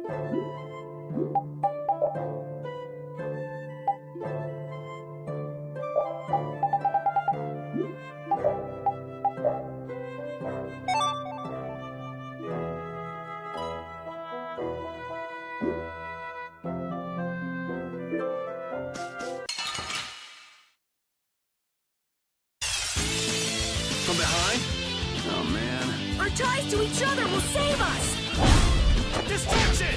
From behind? Oh, man. Our ties to each other will save us! Destruction!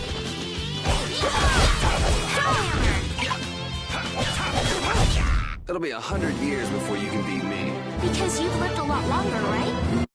It'll be 100 years before you can beat me. Because you've lived a lot longer, right?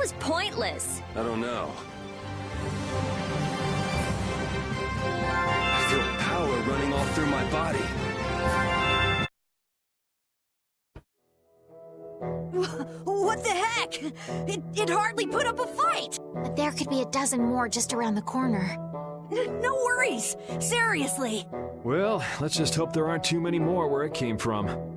was pointless. I don't know. I feel power running all through my body. What the heck? It hardly put up a fight! But there could be a dozen more just around the corner. No worries! Seriously! Well, let's just hope there aren't too many more where it came from.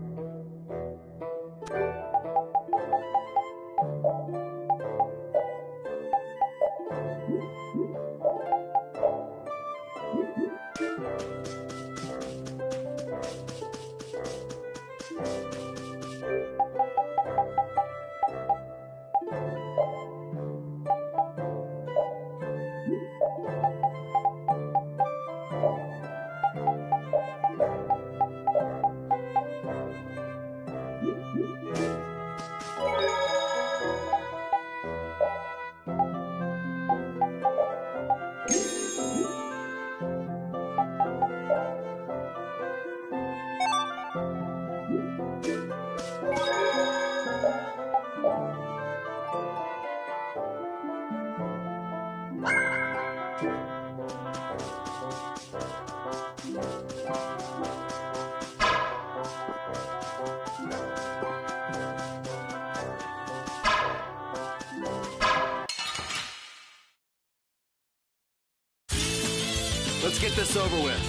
Let's get this over with.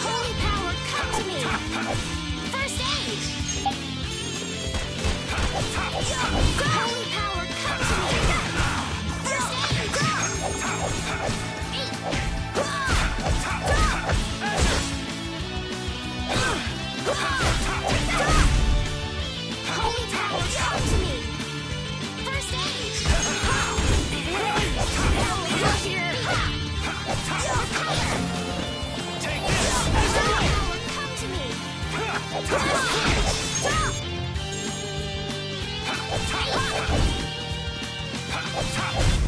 Holy power, come to me! First aid! Holy power, come to me! First aid! Holy power, come to me! First aid! Help me out here! Take this! Holy power, come to me!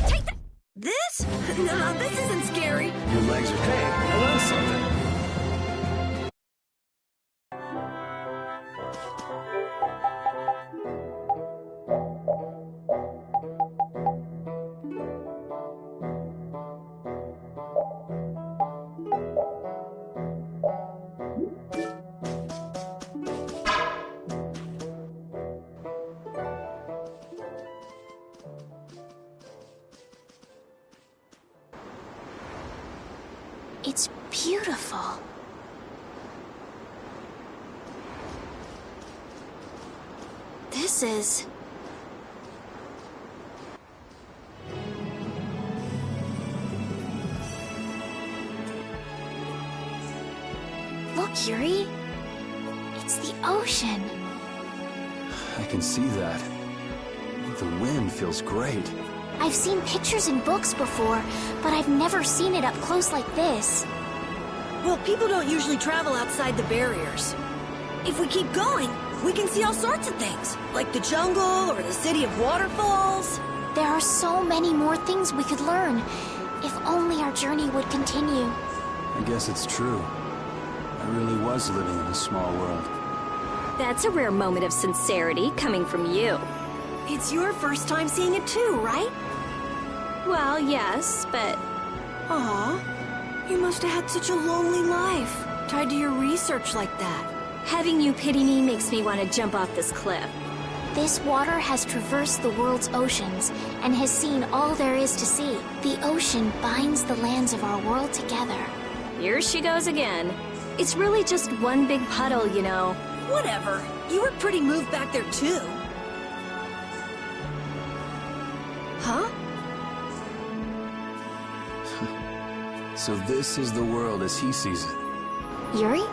Take that! This? No, this isn't scary. Your legs are... Hey, I learned something. It's beautiful. This is... Look, Yuri. It's the ocean. I can see that. The wind feels great. I've seen pictures in books before, but I've never seen it up close like this. Well, people don't usually travel outside the barriers. If we keep going, we can see all sorts of things, like the jungle or the city of waterfalls. There are so many more things we could learn, if only our journey would continue. I guess it's true. I really was living in a small world. That's a rare moment of sincerity coming from you. It's your first time seeing it too, right? Well, yes, but Aw, you must have had such a lonely life, tied to your research like that. having you pity me makes me want to jump off this cliff. This water has traversed the world's oceans and has seen all there is to see. The ocean binds the lands of our world together. Here she goes again. It's really just one big puddle, you know. Whatever. You were pretty moved back there, too. Huh? So this is the world as he sees it. Yuri?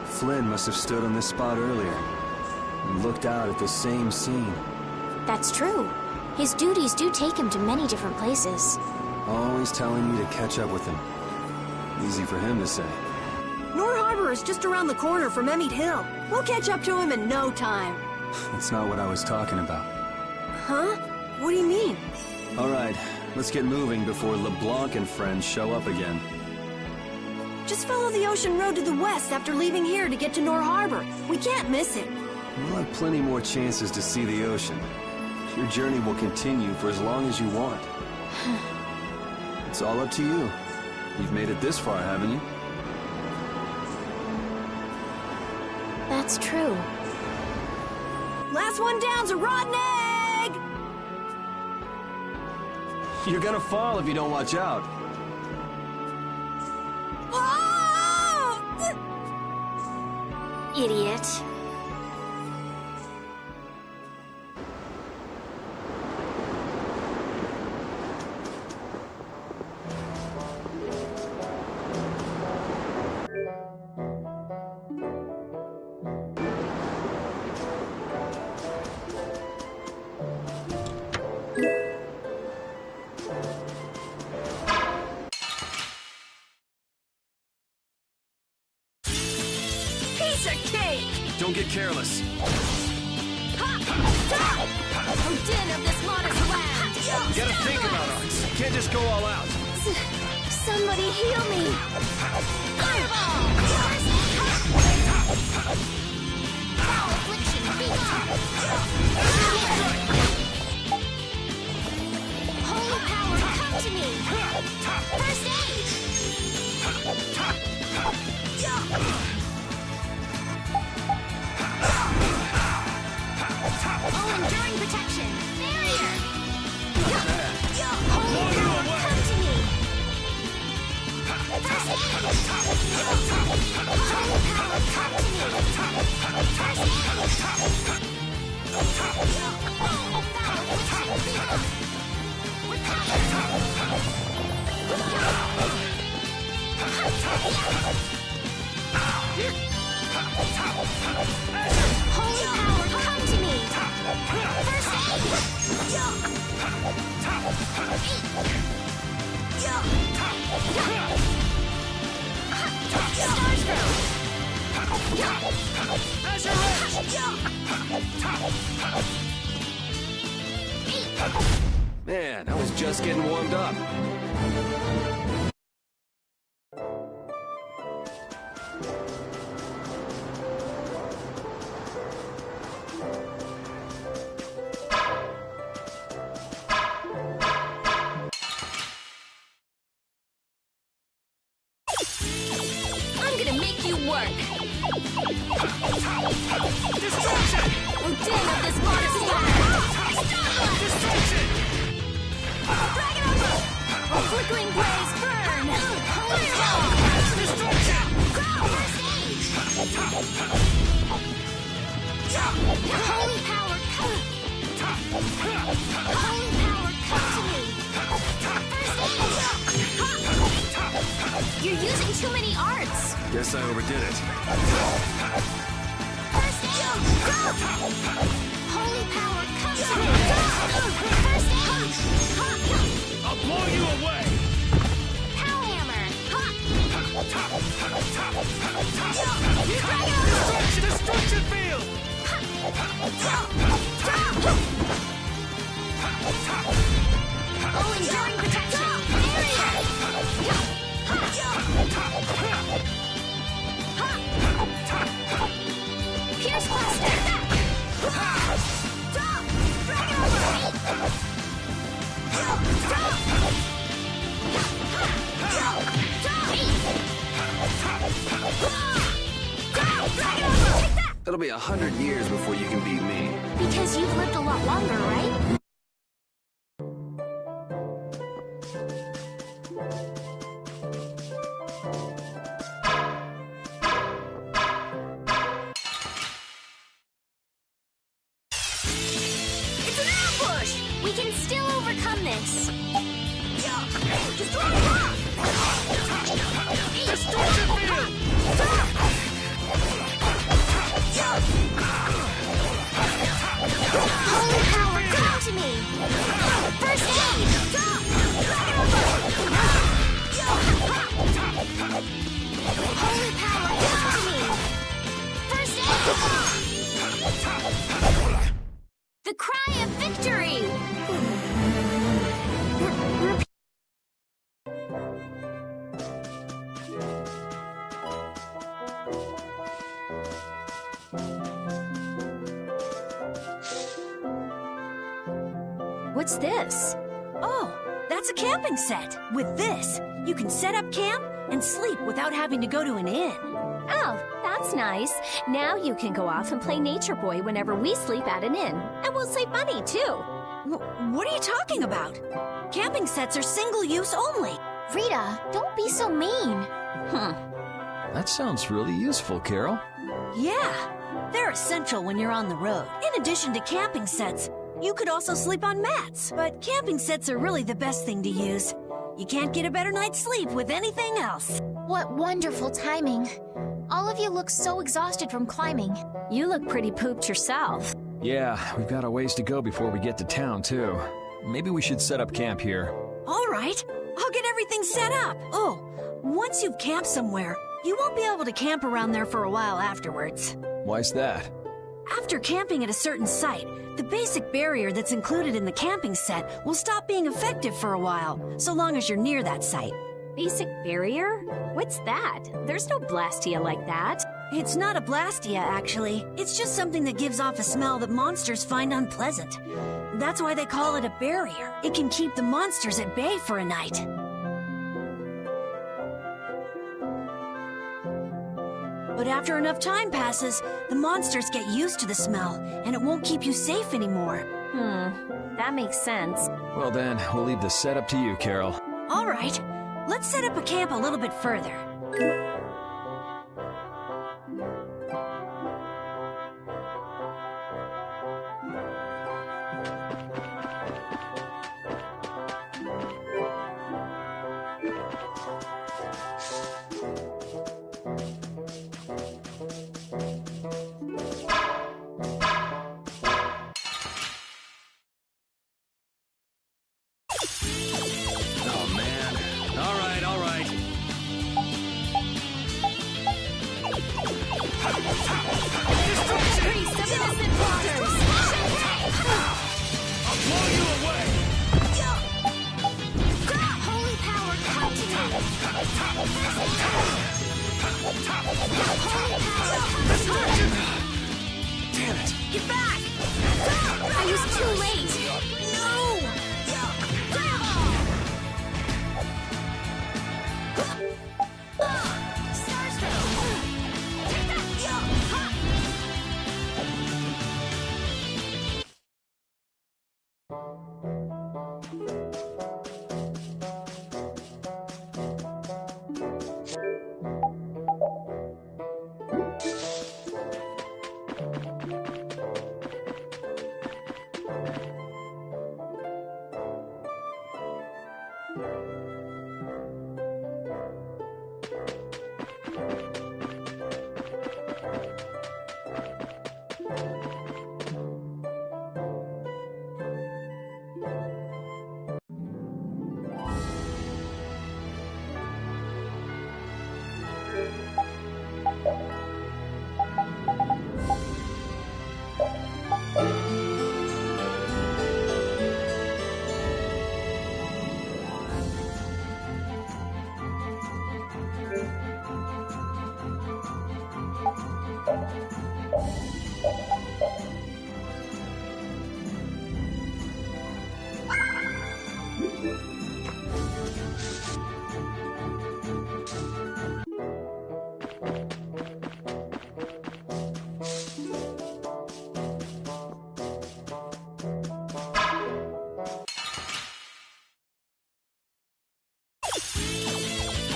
Flynn must have stood on this spot earlier and looked out at the same scene. That's true. His duties do take him to many different places. Always telling me to catch up with him. Easy for him to say. Nor Harbor is just around the corner from Emmett Hill. We'll catch up to him in no time. That's not what I was talking about. Huh? What do you mean? All right, let's get moving before LeBlanc and friends show up again. Just follow the ocean road to the west after leaving here to get to Nor Harbor. We can't miss it. We'll have plenty more chances to see the ocean. Your journey will continue for as long as you want. It's all up to you. You've made it this far, haven't you? That's true. Last one down's a rotten egg! You're gonna fall if you don't watch out. Oh! Idiot. Piece of cake! Don't get careless. Odin of this modest land! You gotta think about us. You can't just go all out. Somebody heal me. Fireball! Foul affliction, be gone! Holy power, come to me! First aid! Oh, enduring protection! Barrier! Holy power, come to me! First aid! Holy power, come to me! First aid! Oh, foul affliction, be gone! With power! Holy power, come to me! First aid! Stars throw! Man, I was just getting warmed up. I'm gonna make you work! Destruction! Odin of this modest land! Destruction! Dragon over! A flickering blaze burn! Holy power! Destruction! Go! First aid! Holy power, come! Holy power, come to me! First aid! You're using too many arts! Guess I overdid it. First aid! Holy power, come to me! First aid! I'll blow you away! Power hammer! Destruction field! Oh, enduring protection! Barrier! Pierce Buster! Dragon over! Dragon over! Take that! It'll be 100 years before you can beat me. Because you've lived a lot longer, right? It's an ambush! We can still overcome this! Destruction field! Holy power, come to me! First aid! Holy power, come to me! First aid! What's this? Oh, that's a camping set. With this, you can set up camp and sleep without having to go to an inn. Oh, that's nice. Now you can go off and play Nature Boy whenever we sleep at an inn. And we'll save money, too. What are you talking about? Camping sets are single-use only. Rita, don't be so mean. That sounds really useful, Carol. Yeah, they're essential when you're on the road. In addition to camping sets, you could also sleep on mats. But camping sets are really the best thing to use. You can't get a better night's sleep with anything else. What wonderful timing. All of you look so exhausted from climbing. You look pretty pooped yourself. Yeah, we've got a ways to go before we get to town, too. Maybe we should set up camp here. All right, I'll get everything set up. Oh, once you've camped somewhere, you won't be able to camp around there for a while afterwards. Why's that? After camping at a certain site, the basic barrier that's included in the camping set will stop being effective for a while, so long as you're near that site. Basic barrier? What's that? There's no Blastia like that. It's not a Blastia, actually. It's just something that gives off a smell that monsters find unpleasant. That's why they call it a barrier. It can keep the monsters at bay for a night. But after enough time passes, the monsters get used to the smell, and it won't keep you safe anymore. That makes sense. Well then, we'll leave the setup to you, Carol. All right, let's set up a camp a little bit further. Oh, man. All right. Priest of innocent waters! I'll blow you away! Holy power, come to me! Damn it. Get back! I was too late!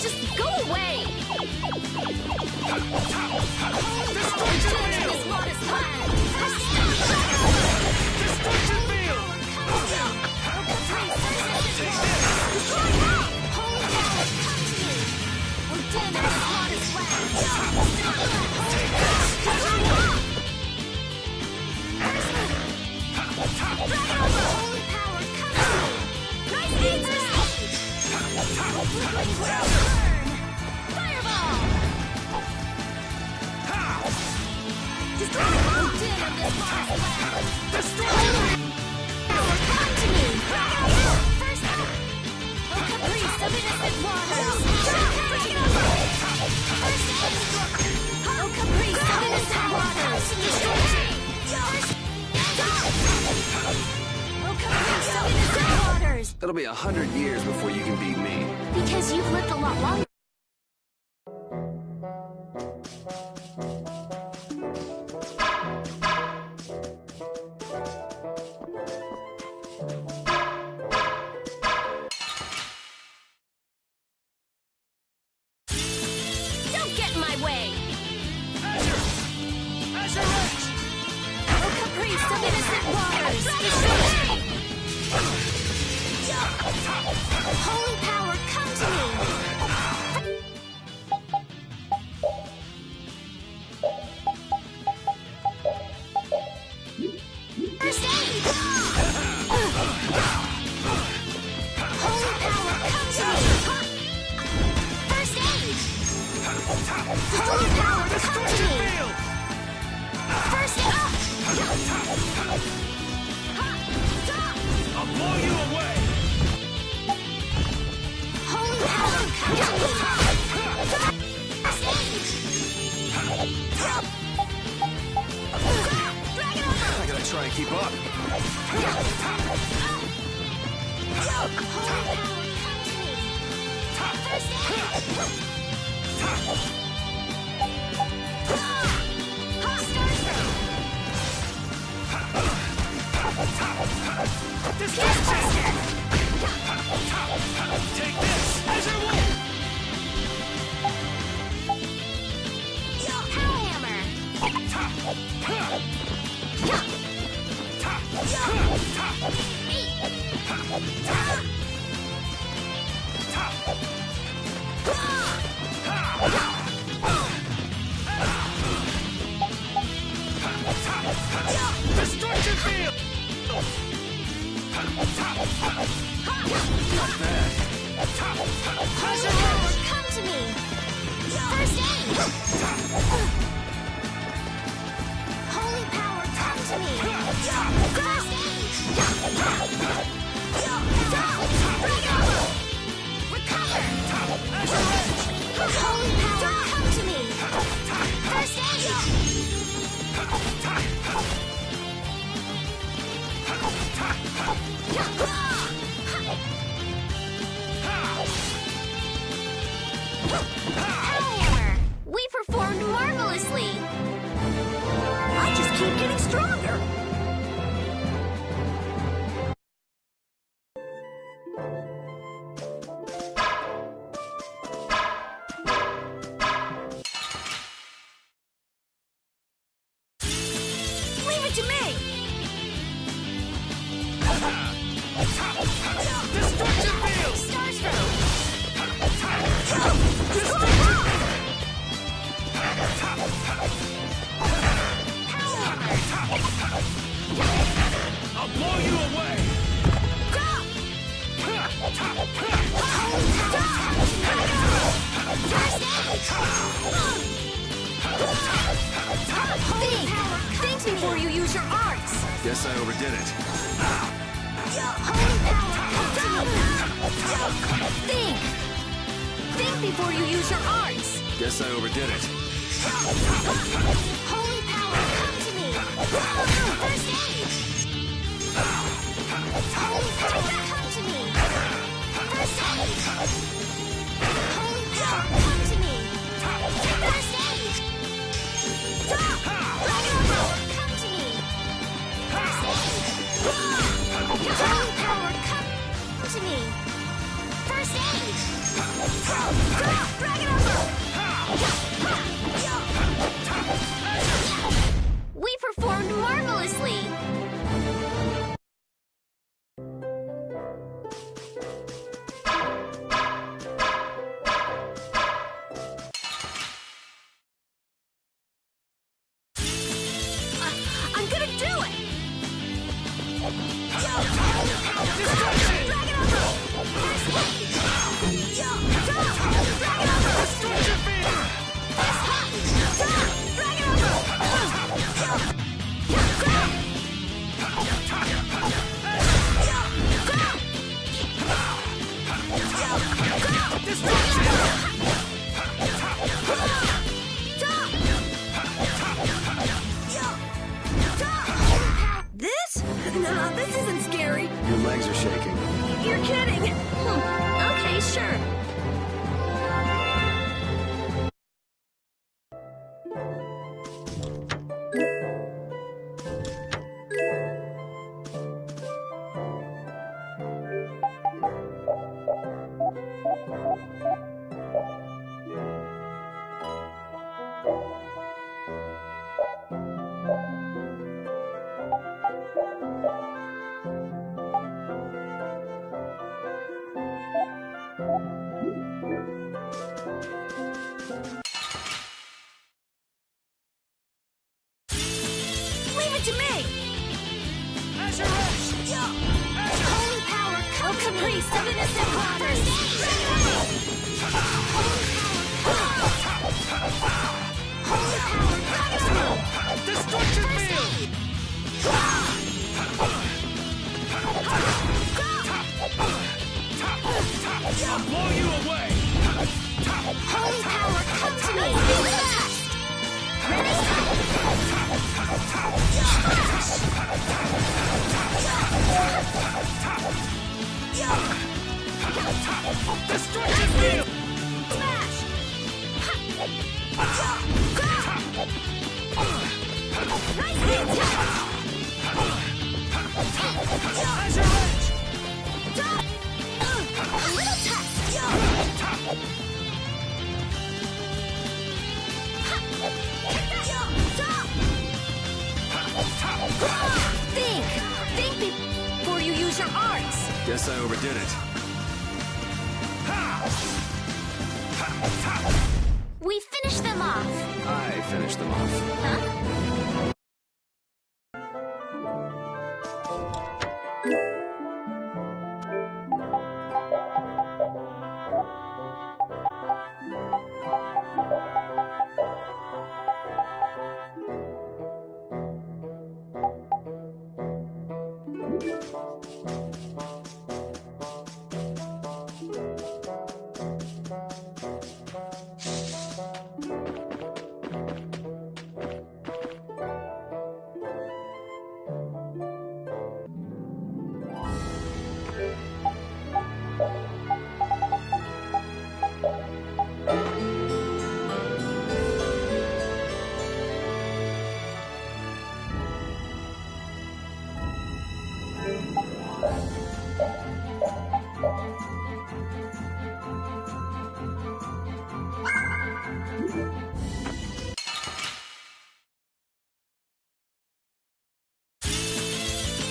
Just go away! Oh, It'll be 100 years before you can beat me. Because you've lived a lot longer. Don't get in my way! Azure Edge! Oh, caprice of innocent waters! Holy power, come to me! First aid! Holy power, come to me! First aid! Holy power, come to me! First aid! I'll blow you away! Holy power, come to me! First aid! Drag it over! I gotta try and keep up. Holy power, come to me! First aid! Distraction! Take this! Azure Wolf! Power hammer! Destruction field! Holy power, come to me! First aid! Holy power, come to me! First aid! Break over! Recover! Holy power, come to me! First aid! Hammer! We performed marvelously! I just keep getting stronger. Leave it to me. Destruction field! Stars throw! I'll blow you away! Think before you use your arts! Guess I overdid it. Think before you use your arts! Guess I overdid it. Holy power, come to me! First aid! Holy power, come to me! First aid! Holy power, come to me! First aid! Dragon power, come to me! First aid! Holy power, come to me! First aid! Dragon We performed marvelously! I'm gonna do it. Destruction field! This? No, this isn't scary. Your legs are shaking. You're kidding! Okay, sure. Leave it to me! Azure Edge! Holy power, come caprice of innocent waters! Destruction field! I'll blow you away! Holy power, come to me! Destruction field! Azure Edge! A little test! Think before you use your arms! Guess I overdid it. We finished them off. I finished them off. Huh?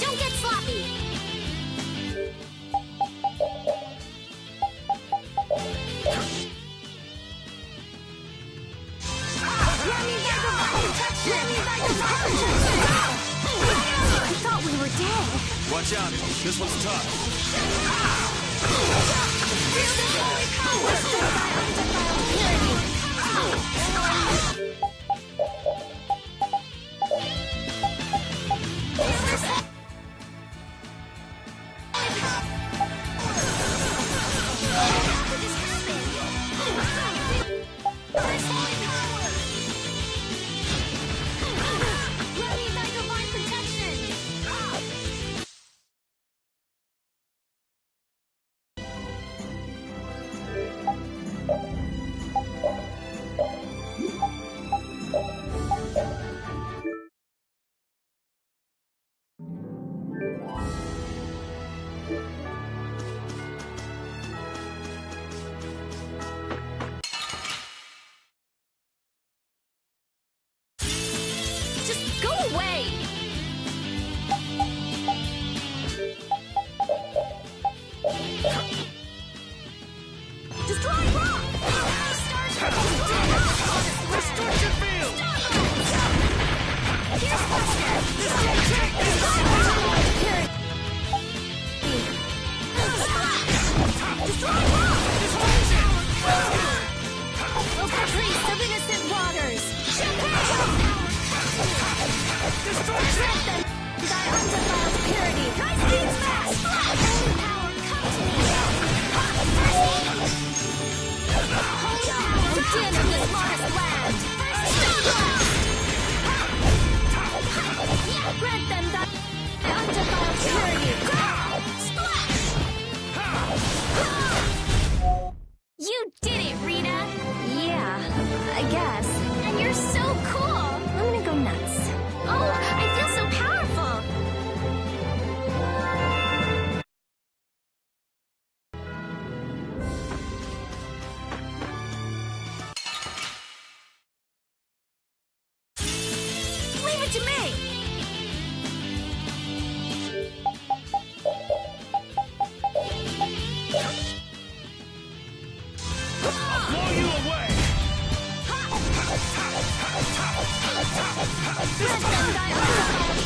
Don't get sloppy. I thought we were dead. Watch out. This one's tough. Just go away! Destroy rock! Destruction field! Here's Buster! Destroy rock! Caprice of innocent waters! Destroy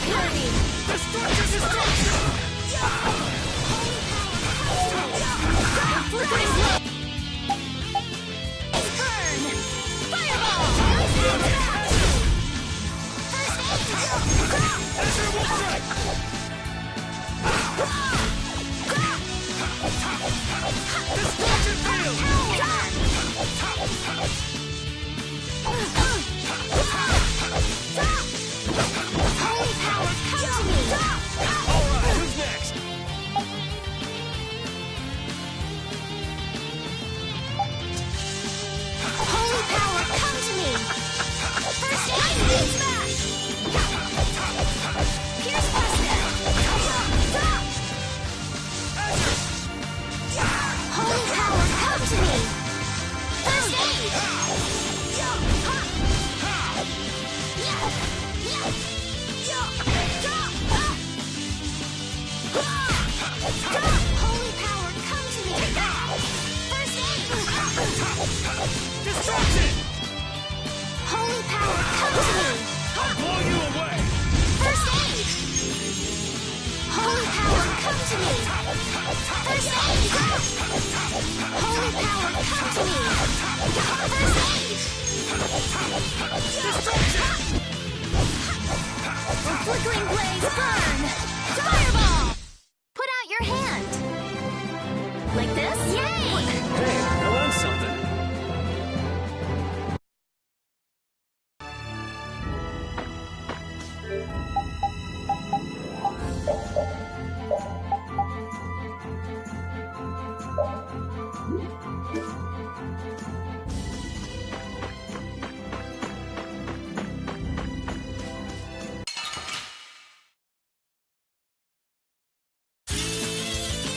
purity! Destruction! Flickering glow! Burn! Fireball! Azure will strike! Destruction field! Holy power, come to me! Alright, who's next? Holy power, come to me! First aid! Smash! Pierce Buster! Holy power, come to me! First aid! Holy power, come to me! First aid! Destruction! Holy power, come to me! I'll blow you away! First aid! Holy power, come to me! First aid! Holy power, come to me! First aid! Destruction! Flickering blaze, burn! Fireball! Put out your hand! Like this? Yay! Hey, I learned something.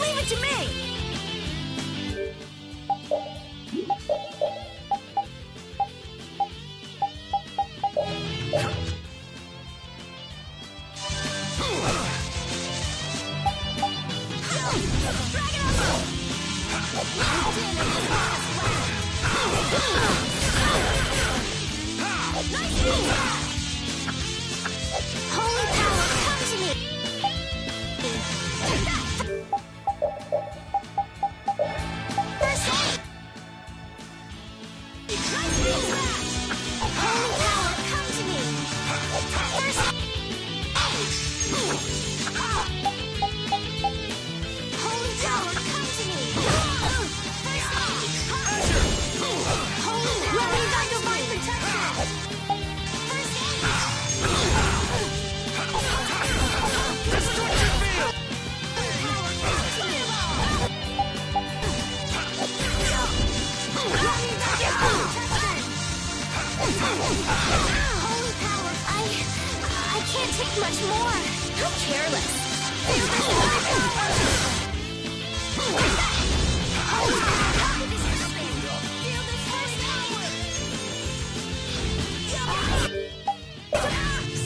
Leave it to me! Holy power, come to me! First aid! Holy power, come to me! First aid! Holy power, come to me! First aid! Holy power, let me back to my protection! First aid! Destruction field! Holy power, I can't take much more. How careless. Feel this holy power. Holy power, how could this happen? Feel this holy power.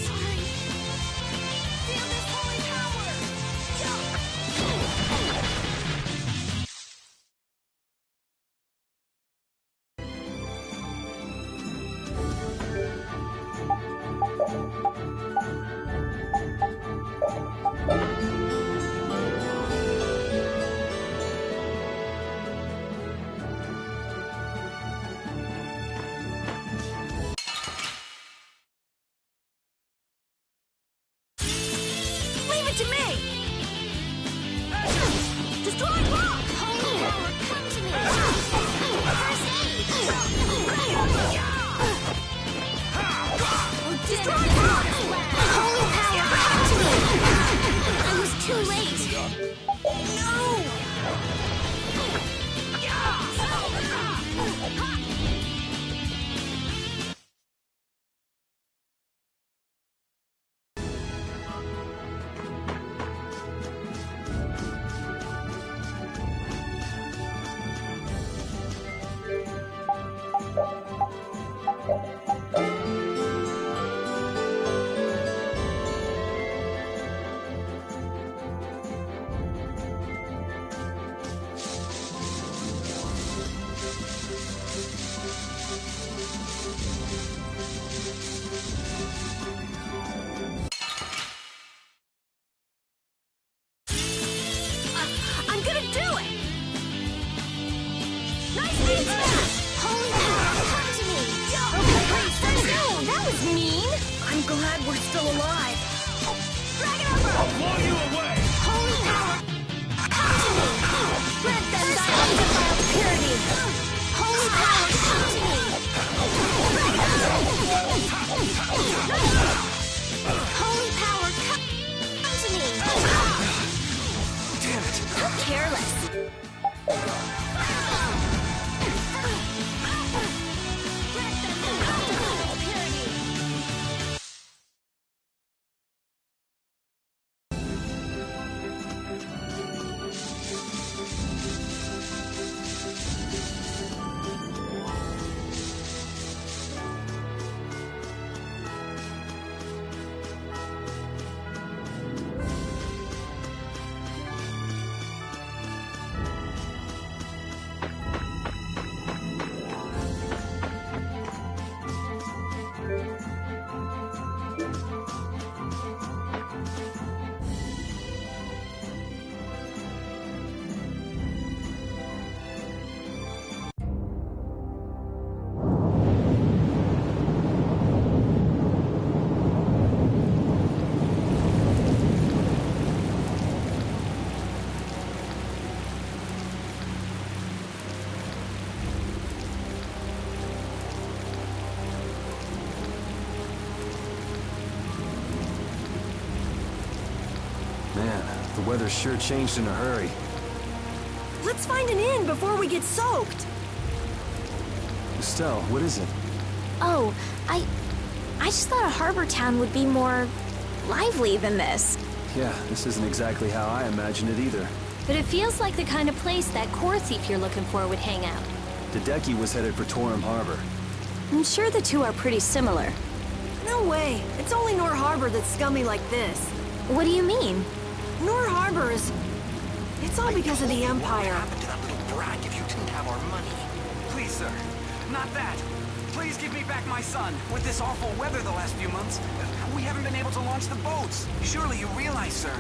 Sorry. Feel this holy power. Leave it to me! Destroy rock! Holy power, come to me. First aid. Destroy rock! Holy power, come to me. I was too late. No! glad we're still alive. Drag it over! I'll blow you away! Holy power, come to me! Grant them thy undefiled purity! Holy power, come to me! Holy power, come to me! Damn it! How careless! Grant them thy undefiled purity! Man, the weather sure changed in a hurry. Let's find an inn before we get soaked. Estelle, what is it? Oh, I just thought a harbor town would be more lively than this. Yeah, this isn't exactly how I imagined it either. But it feels like the kind of place that core thief you're looking for would hang out. Hideki was headed for Torum Harbor. I'm sure the two are pretty similar. No way. It's only Nor Harbor that's scummy like this. What do you mean? Nor Harbor is... It's all because of the Empire. What happened to that little brat if you didn't have our money? Please, sir. Not that. Please give me back my son. With this awful weather the last few months, we haven't been able to launch the boats. Surely you realize, sir,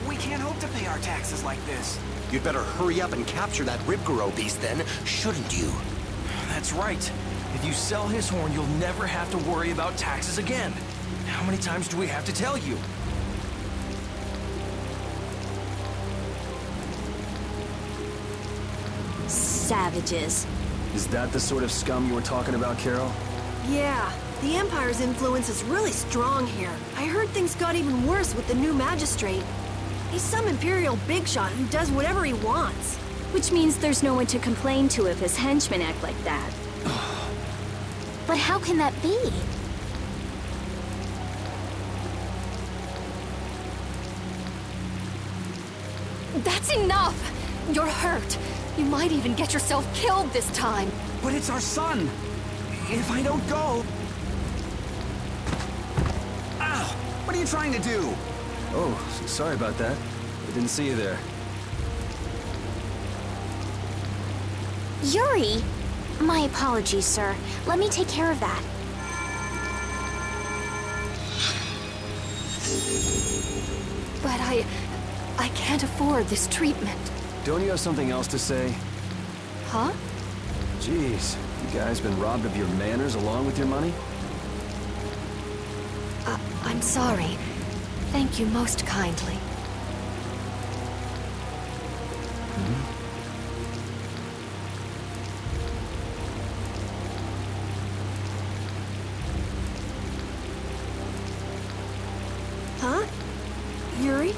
we can't hope to pay our taxes like this. You'd better hurry up and capture that Ribgaro beast then, shouldn't you? That's right. If you sell his horn, you'll never have to worry about taxes again. How many times do we have to tell you? Savages. Is that the sort of scum you were talking about, Carol? Yeah, the Empire's influence is really strong here. I heard things got even worse with the new magistrate. He's some Imperial bigshot who does whatever he wants. Which means there's no one to complain to if his henchmen act like that. But how can that be? That's enough! You're hurt. You might even get yourself killed this time. But it's our son. If I don't go... Ow! What are you trying to do? Oh, sorry about that. I didn't see you there. Yuri! My apologies, sir. Let me take care of that. But I can't afford this treatment. Don't you have something else to say? Huh? Jeez, you guys been robbed of your manners along with your money? I'm sorry. Thank you most kindly. Huh? Yuri?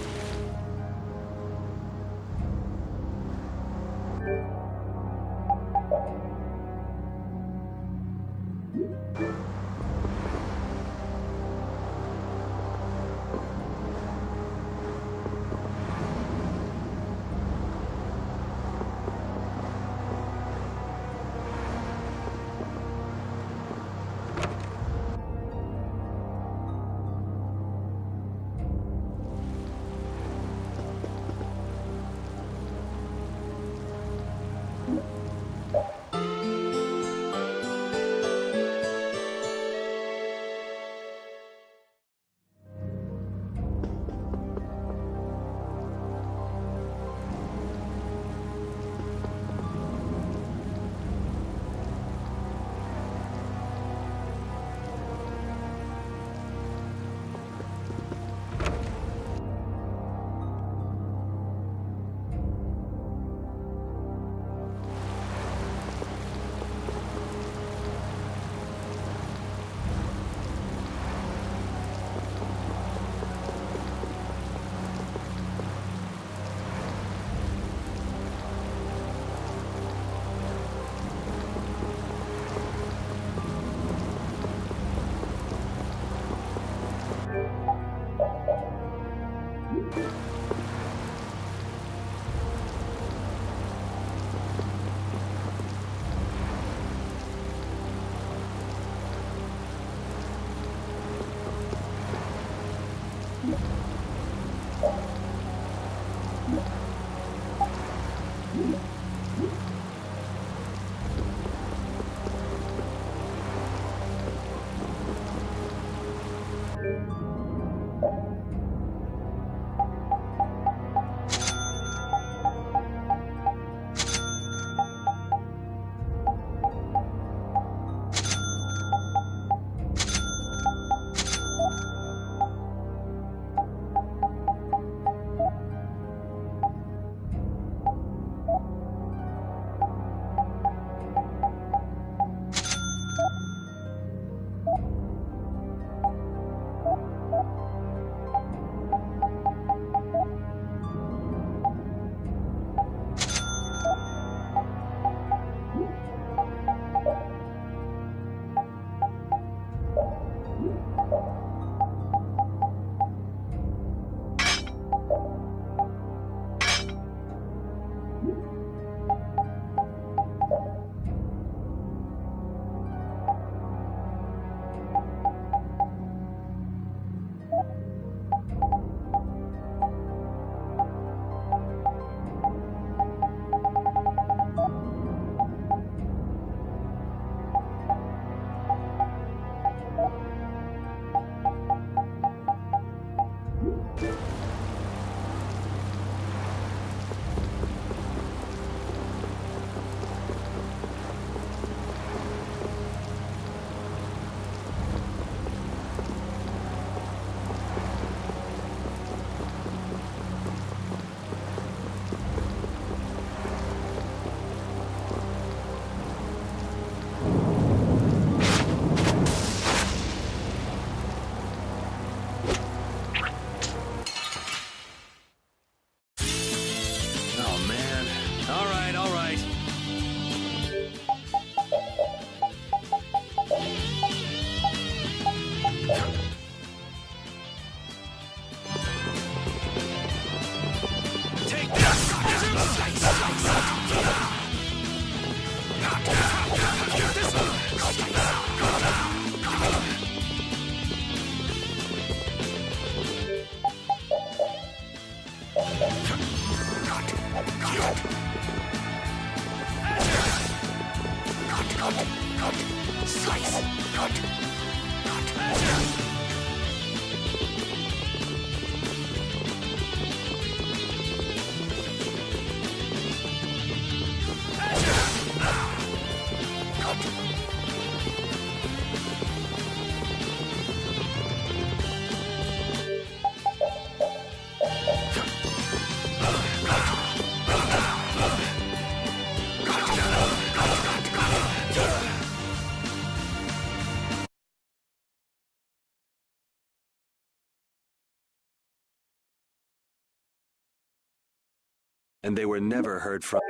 And they were never heard from.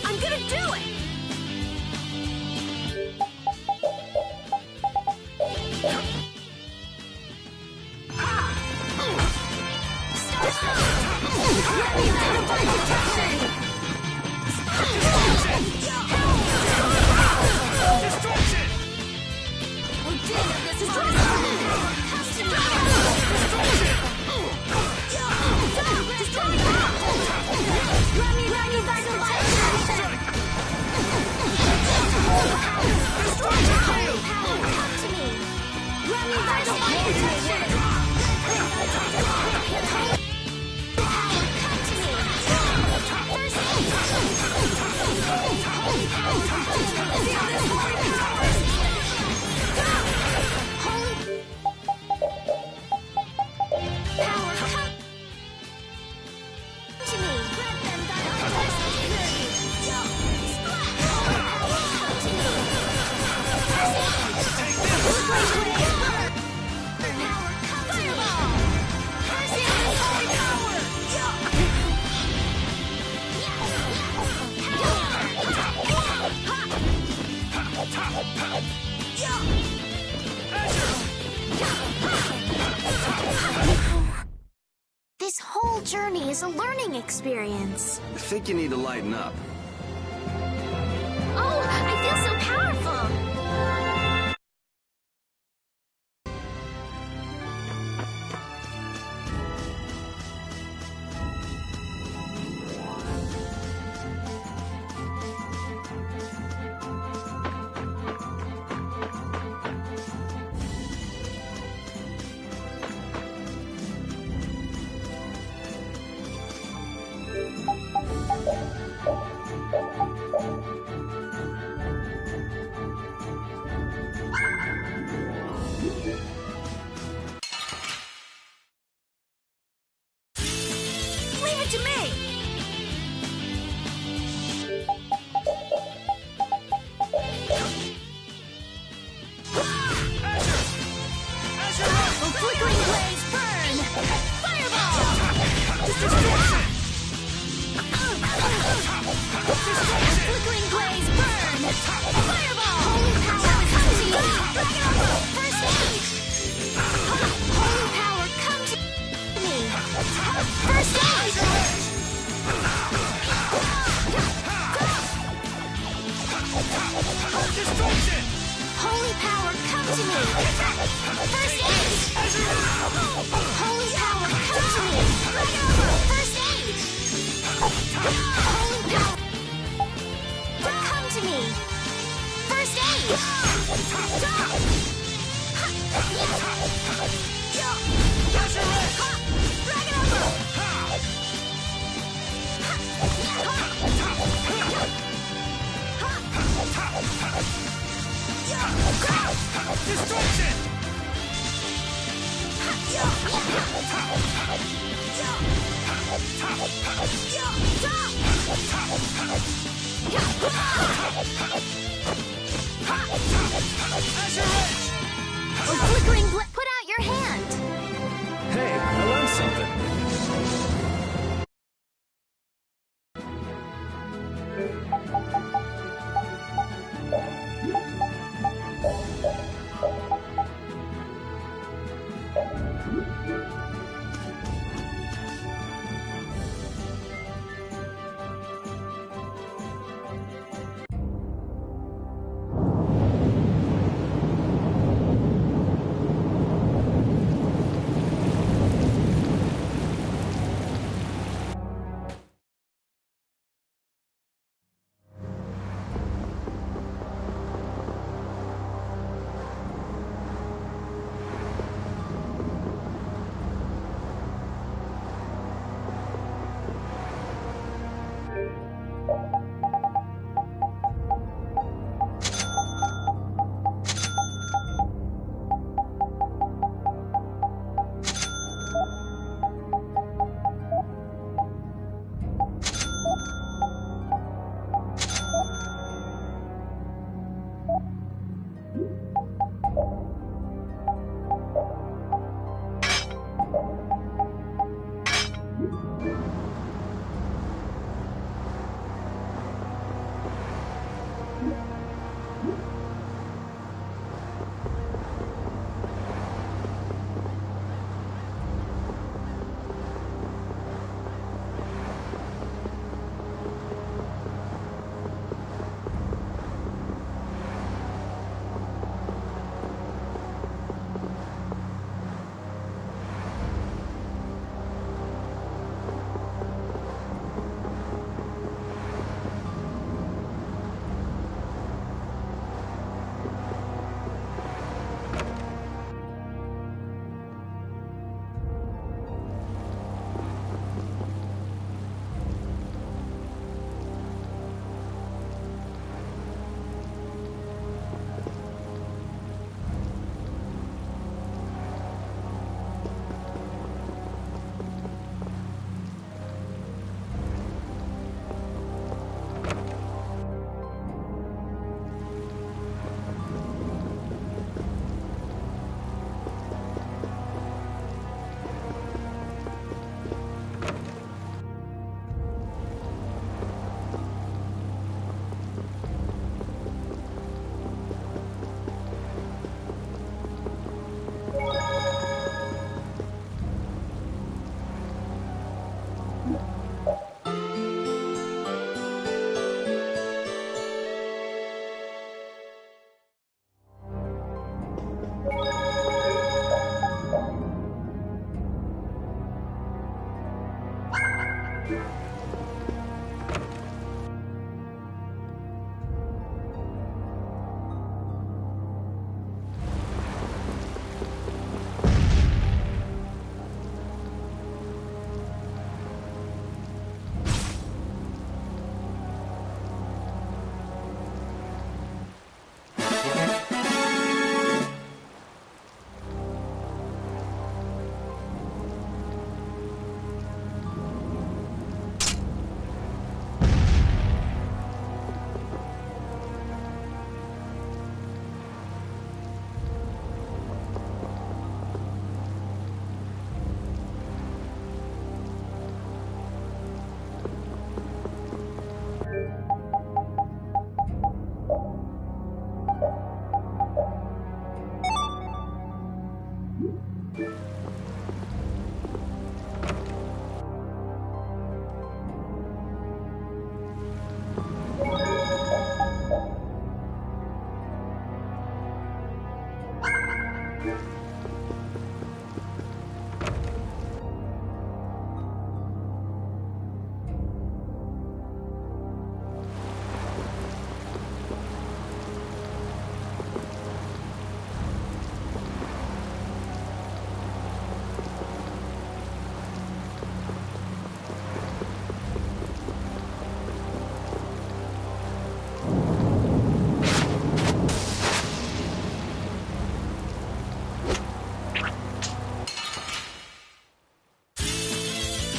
I'm gonna do it! This whole journey is a learning experience. I think you need to lighten up. Oh, I feel so powerful! Leave it to me! Oh, flickering blaze, burn! Fireball! Destruction! Flickering blaze, burn! Fireball! Holy power, come to me! Dragon Arrow, first aid! Holy power, come to me! First aid!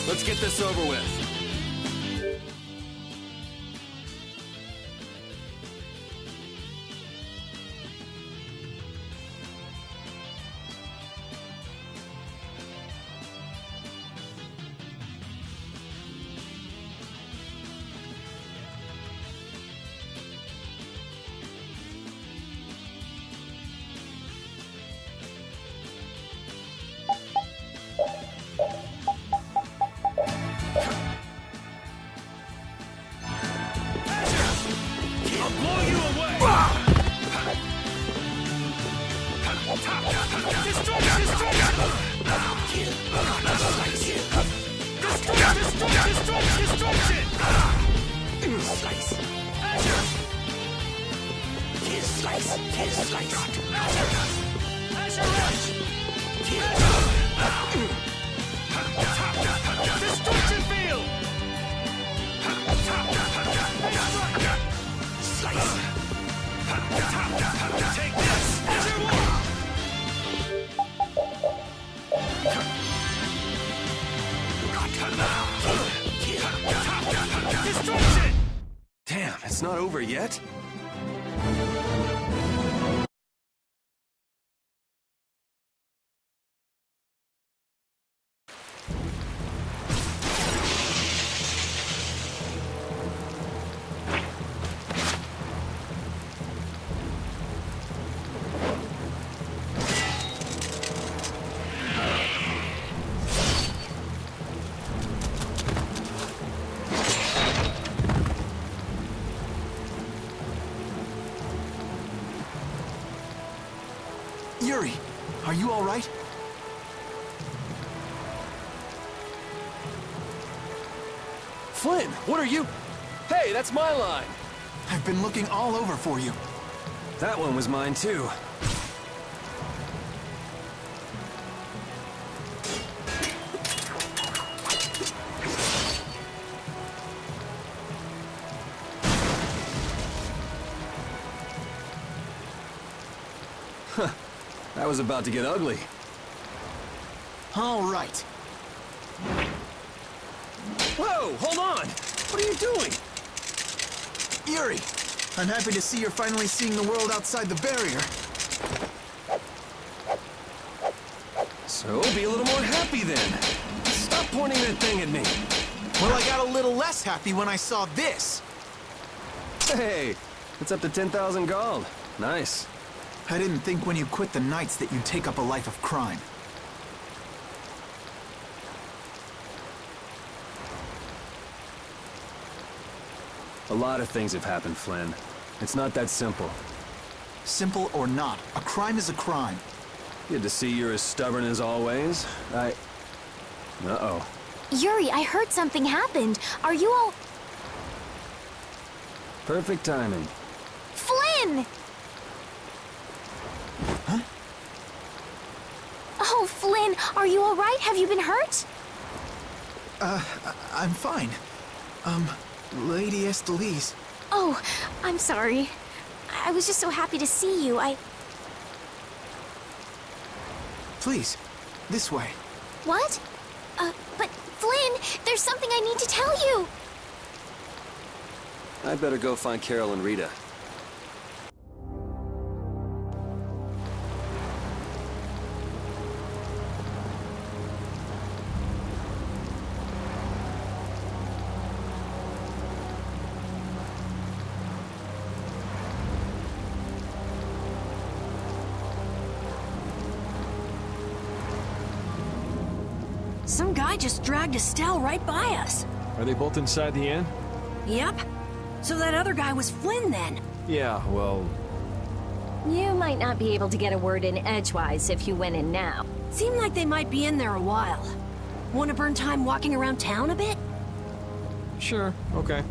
Let's get this over with. Damn, it's not over yet? Yuri, are you all right? Flynn, what are you... Hey, that's my line! I've been looking all over for you. That one was mine, too. Huh. That was about to get ugly. All right. Whoa, hold on! What are you doing? Yuri, I'm happy to see you're finally seeing the world outside the barrier. So, be a little more happy then. Stop pointing that thing at me. Well, I got a little less happy when I saw this. Hey, it's up to 10,000 gold. Nice. I didn't think when you quit the Knights that you'd take up a life of crime. A lot of things have happened, Flynn. It's not that simple. Simple or not, a crime is a crime. Good to see you're as stubborn as always. Uh-oh. Yuri, I heard something happened. Are you all... Perfect timing. Flynn! Huh? Oh, Flynn, are you all right? Have you been hurt? I'm fine. Lady Estelise. Oh, I'm sorry. I was just so happy to see you. Please, this way. What? But Flynn, there's something I need to tell you. I better go find Carol and Rita. Some guy just dragged Estelle right by us. Are they both inside the inn? Yep. So that other guy was Flynn then. Yeah, well... You might not be able to get a word in edgewise if you went in now. Seemed like they might be in there a while. Want to burn time walking around town a bit? Sure, okay.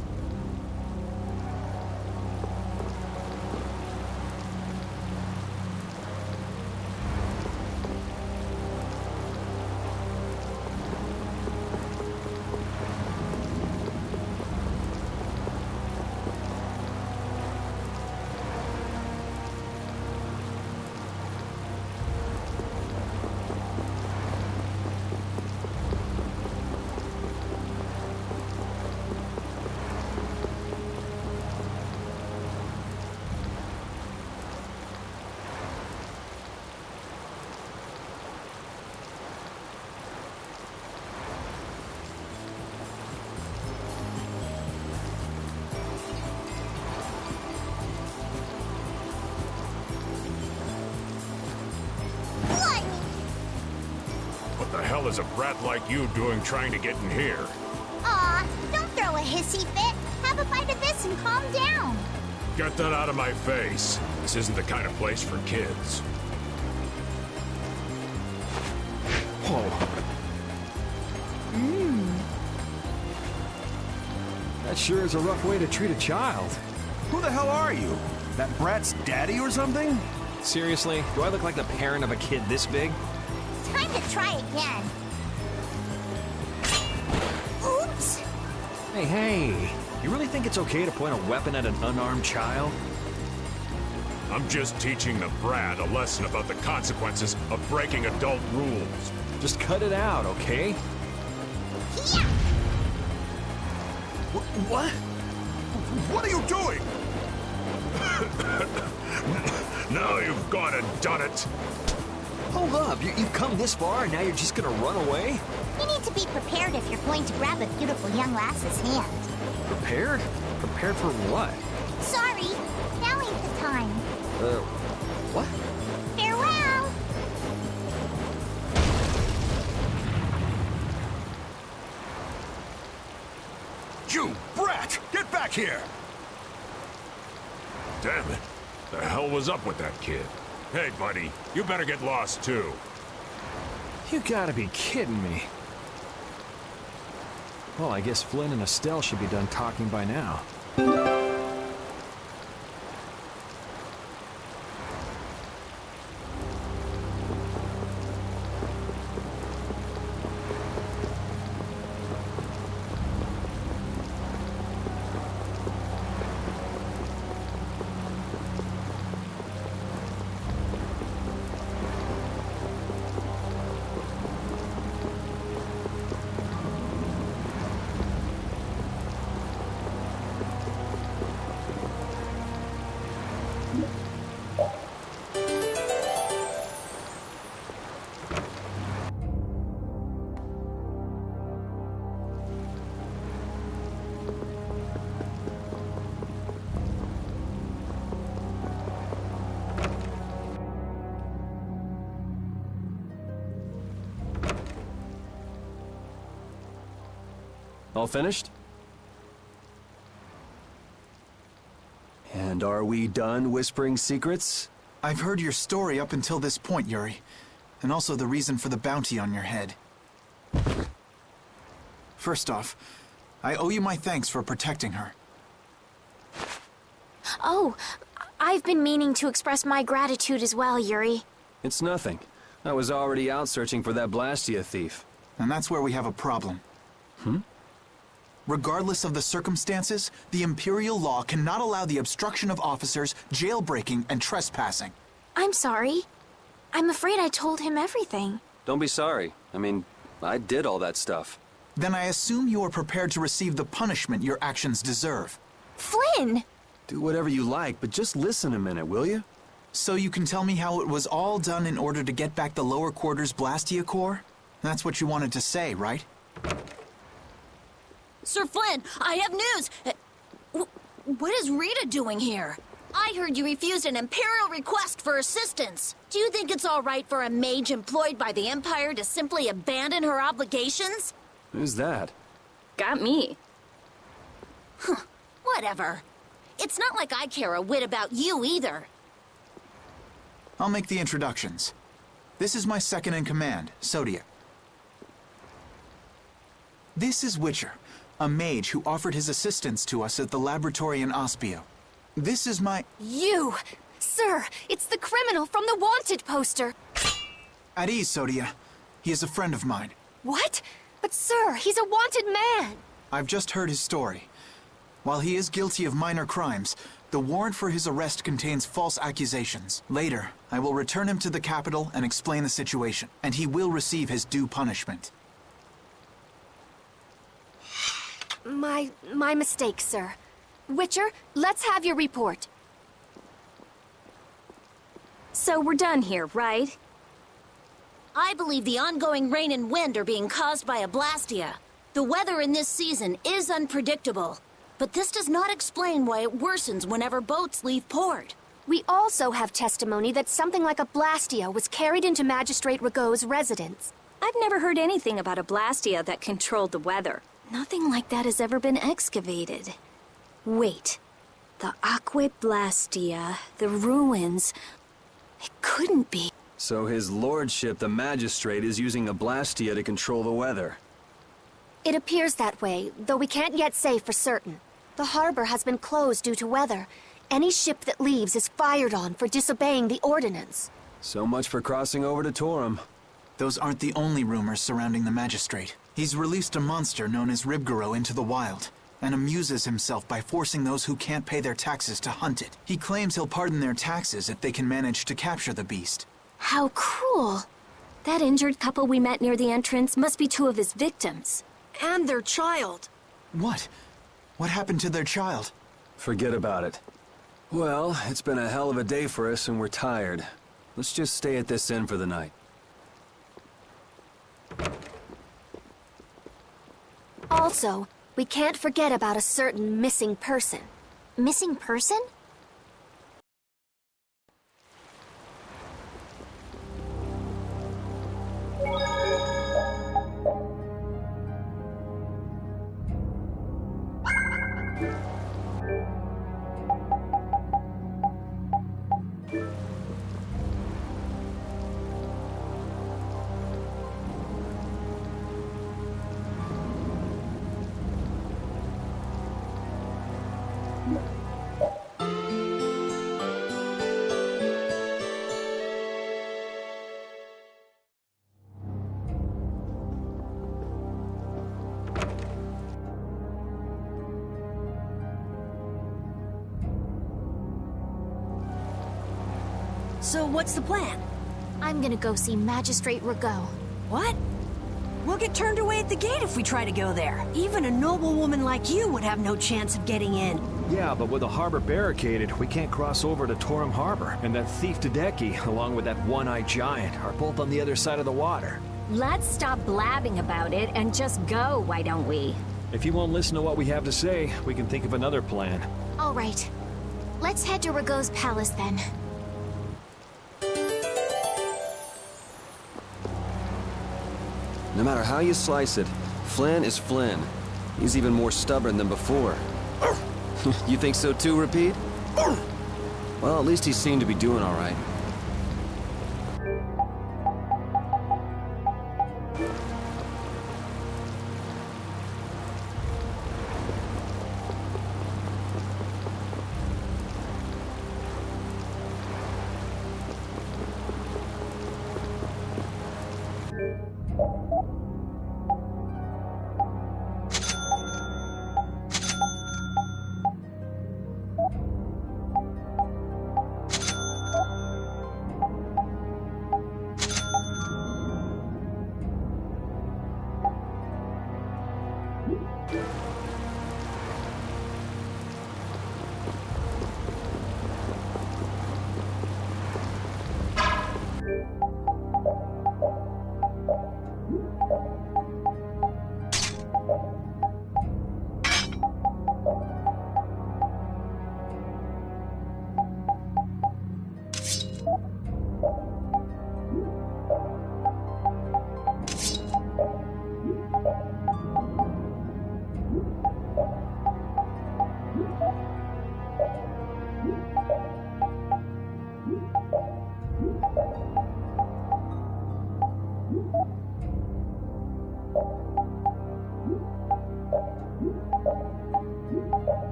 What the hell is a brat like you doing trying to get in here? Aw, don't throw a hissy fit. Have a bite of this and calm down. Get that out of my face. This isn't the kind of place for kids. Whoa. That sure is a rough way to treat a child. Who the hell are you? That brat's daddy or something? Seriously? Do I look like the parent of a kid this big? Time to try again. Oops. Hey, you really think it's okay to point a weapon at an unarmed child? I'm just teaching the brat a lesson about the consequences of breaking adult rules. Just cut it out, okay? Yeah. What? What are you doing? Now you've gone and done it. Hold up, you've come this far and now you're just gonna run away? You need to be prepared if you're going to grab a beautiful young lass's hand. Prepared? Prepared for what? Sorry, now ain't the time. What? Farewell! You brat! Get back here! Damn it. The hell was up with that kid? Hey, buddy, you better get lost, too. You gotta be kidding me. Well, I guess Flynn and Estelle should be done talking by now. All finished? And are we done whispering secrets? I've heard your story up until this point, Yuri. And also the reason for the bounty on your head. First off, I owe you my thanks for protecting her. Oh, I've been meaning to express my gratitude as well, Yuri. It's nothing. I was already out searching for that Blastia thief. And that's where we have a problem. Regardless of the circumstances, the Imperial law cannot allow the obstruction of officers, jailbreaking, and trespassing. I'm sorry. I'm afraid I told him everything. Don't be sorry. I mean, I did all that stuff. Then I assume you are prepared to receive the punishment your actions deserve. Flynn! Do whatever you like, but just listen a minute, will you? So you can tell me how it was all done in order to get back the lower quarters Blastia core? That's what you wanted to say, right? Sir Flynn, I have news! What is Rita doing here? I heard you refused an Imperial request for assistance. Do you think it's all right for a mage employed by the Empire to simply abandon her obligations? Who's that? Got me. Whatever. It's not like I care a whit about you either. I'll make the introductions. This is my second in command, Sodia. This is Witcher, a mage who offered his assistance to us at the laboratory in Ospio. This is my... You! Sir, it's the criminal from the wanted poster! At ease, Sodia. He is a friend of mine. What? But sir, he's a wanted man! I've just heard his story. While he is guilty of minor crimes, the warrant for his arrest contains false accusations. Later, I will return him to the capital and explain the situation, and he will receive his due punishment. My mistake, sir. Witcher, let's have your report. So we're done here, right? I believe the ongoing rain and wind are being caused by a Blastia. The weather in this season is unpredictable, but this does not explain why it worsens whenever boats leave port. We also have testimony that something like a Blastia was carried into Magistrate Rigaud's residence. I've never heard anything about a Blastia that controlled the weather. Nothing like that has ever been excavated. Wait. The Aqua Blastia, the ruins... It couldn't be. So his lordship, the magistrate, is using a Blastia to control the weather. It appears that way, though we can't yet say for certain. The harbor has been closed due to weather. Any ship that leaves is fired on for disobeying the ordinance. So much for crossing over to Torum. Those aren't the only rumors surrounding the magistrate. He's released a monster known as Ribgaro into the wild, and amuses himself by forcing those who can't pay their taxes to hunt it. He claims he'll pardon their taxes if they can manage to capture the beast. How cruel. That injured couple we met near the entrance must be two of his victims. And their child. What? What happened to their child? Forget about it. Well, it's been a hell of a day for us and we're tired. Let's just stay at this inn for the night. Also, we can't forget about a certain missing person. Missing person? So what's the plan? I'm gonna go see Magistrate Rigaud. What? We'll get turned away at the gate if we try to go there. Even a noble woman like you would have no chance of getting in. Yeah, but with the harbor barricaded, we can't cross over to Torum Harbor. And that thief Tadeki, along with that one-eyed giant, are both on the other side of the water. Let's stop blabbing about it and just go, why don't we? If you won't listen to what we have to say, we can think of another plan. All right. Let's head to Rigaud's palace then. No matter how you slice it, Flynn is Flynn. He's even more stubborn than before. You think so too, Repeat? Well, at least he seemed to be doing all right.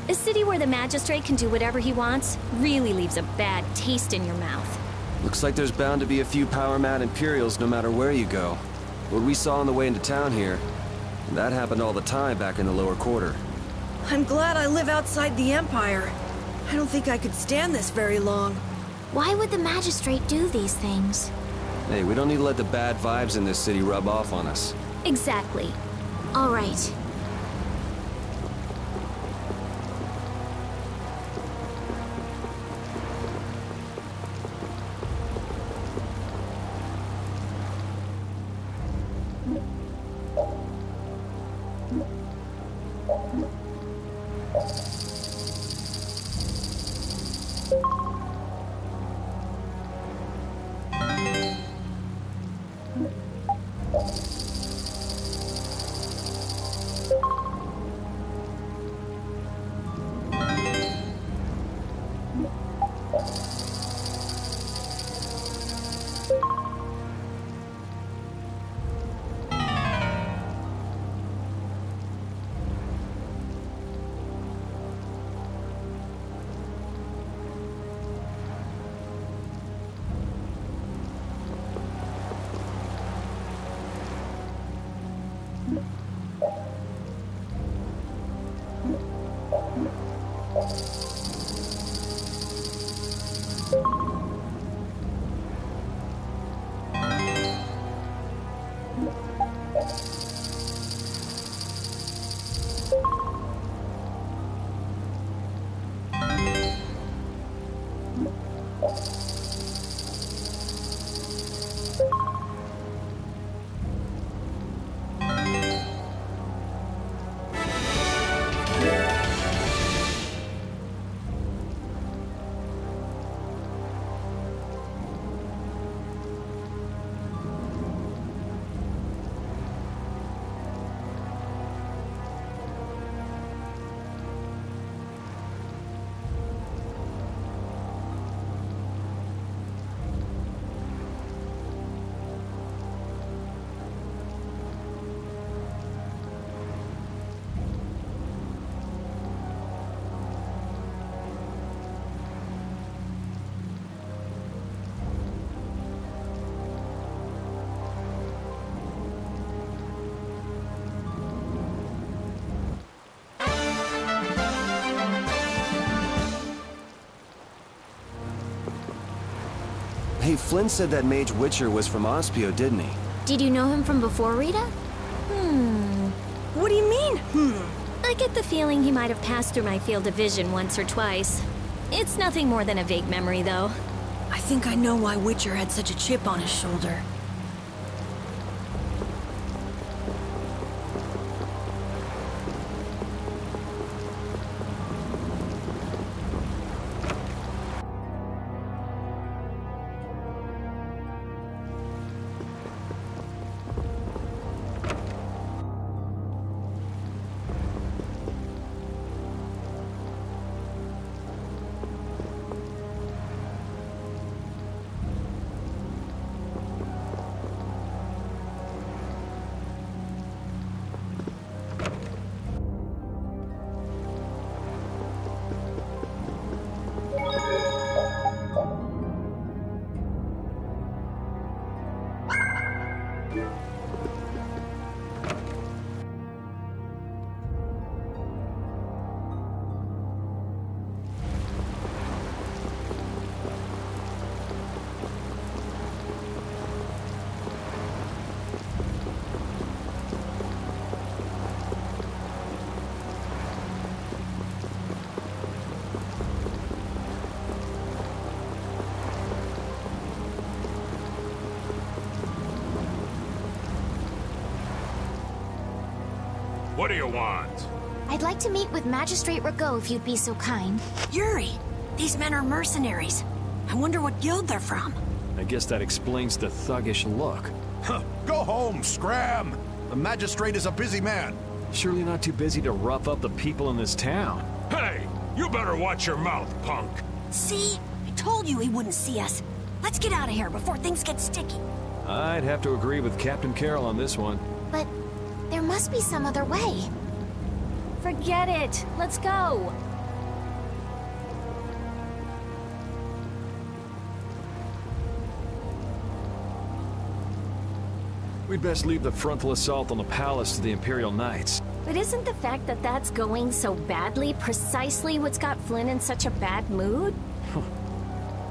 A city where the magistrate can do whatever he wants really leaves a bad taste in your mouth. Looks like there's bound to be a few power-mad Imperials no matter where you go. What we saw on the way into town here, that happened all the time back in the lower quarter. I'm glad I live outside the Empire. I don't think I could stand this very long. Why would the magistrate do these things? Hey, we don't need to let the bad vibes in this city rub off on us. Exactly. All right. Flynn said that Mage Witcher was from Ospio, didn't he? Did you know him from before, Rita? What do you mean, I get the feeling he might have passed through my field of vision once or twice. It's nothing more than a vague memory, though. I think I know why Witcher had such a chip on his shoulder. What do you want? I'd like to meet with Magistrate Rago if you'd be so kind. Yuri, these men are mercenaries. I wonder what guild they're from. I guess that explains the thuggish look. Huh. Go home, Scram! The magistrate is a busy man. Surely not too busy to rough up the people in this town. Hey, you better watch your mouth, punk. See? I told you he wouldn't see us. Let's get out of here before things get sticky. I'd have to agree with Captain Carroll on this one. But there must be some other way. Forget it. Let's go. We'd best leave the frontal assault on the palace to the Imperial Knights. But isn't the fact that that's going so badly precisely what's got Flynn in such a bad mood?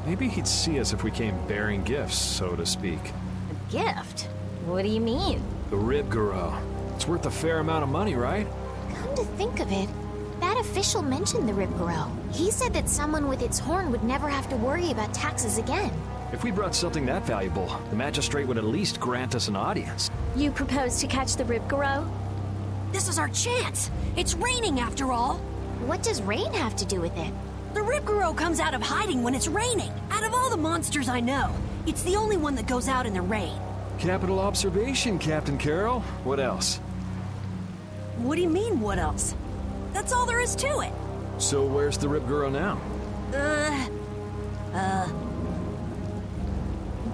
Maybe he'd see us if we came bearing gifts, so to speak. A gift? What do you mean? The Rib Garou. It's worth a fair amount of money, right? Come to think of it, that official mentioned the Rib Garou. He said that someone with its horn would never have to worry about taxes again. If we brought something that valuable, the magistrate would at least grant us an audience. You propose to catch the Rib Garou? This is our chance. It's raining after all. What does rain have to do with it? The Rib Garou comes out of hiding when it's raining. Out of all the monsters I know, it's the only one that goes out in the rain. Capital observation, Captain Carroll. What else? What do you mean, what else? That's all there is to it. So where's the Rib Garou now?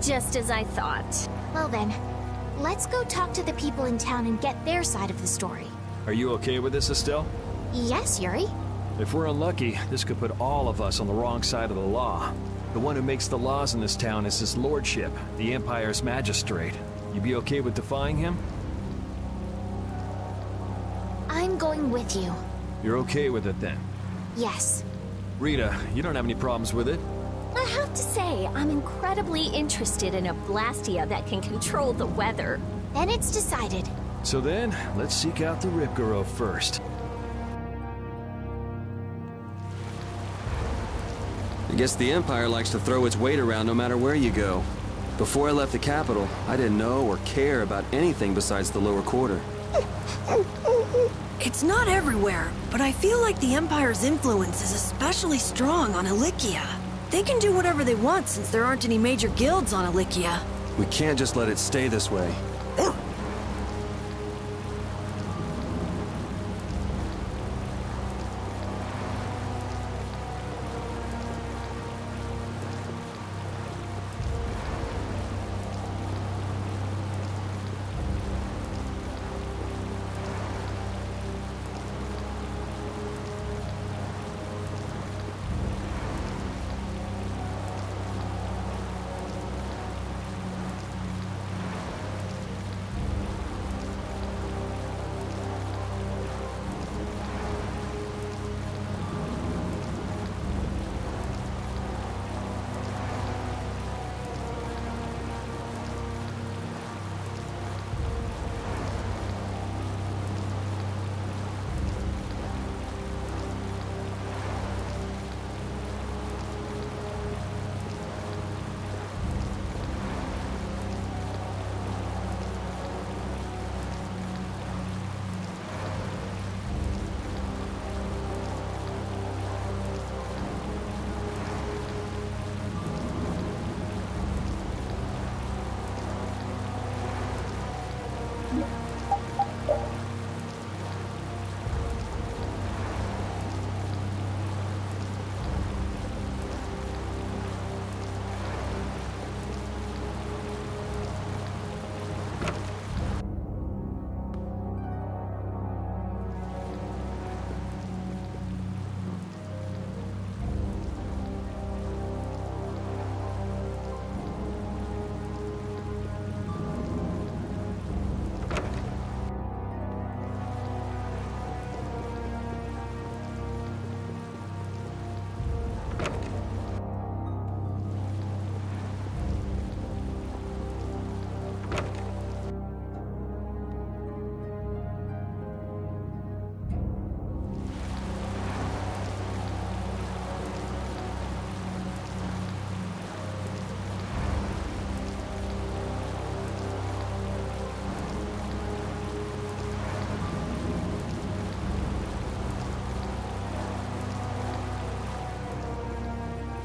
Just as I thought. Well then, let's go talk to the people in town and get their side of the story. Are you okay with this, Estelle? Yes, Yuri. If we're unlucky, this could put all of us on the wrong side of the law. The one who makes the laws in this town is his lordship, the Empire's magistrate. You be okay with defying him? I'm going with you. You're okay with it then? Yes. Rita, you don't have any problems with it? I have to say, I'm incredibly interested in a Blastia that can control the weather. Then it's decided. So then, let's seek out the Rib Garou first. I guess the Empire likes to throw its weight around no matter where you go. Before I left the capital, I didn't know or care about anything besides the lower quarter. It's not everywhere, but I feel like the Empire's influence is especially strong on Ilikia. They can do whatever they want since there aren't any major guilds on Ilikia. We can't just let it stay this way.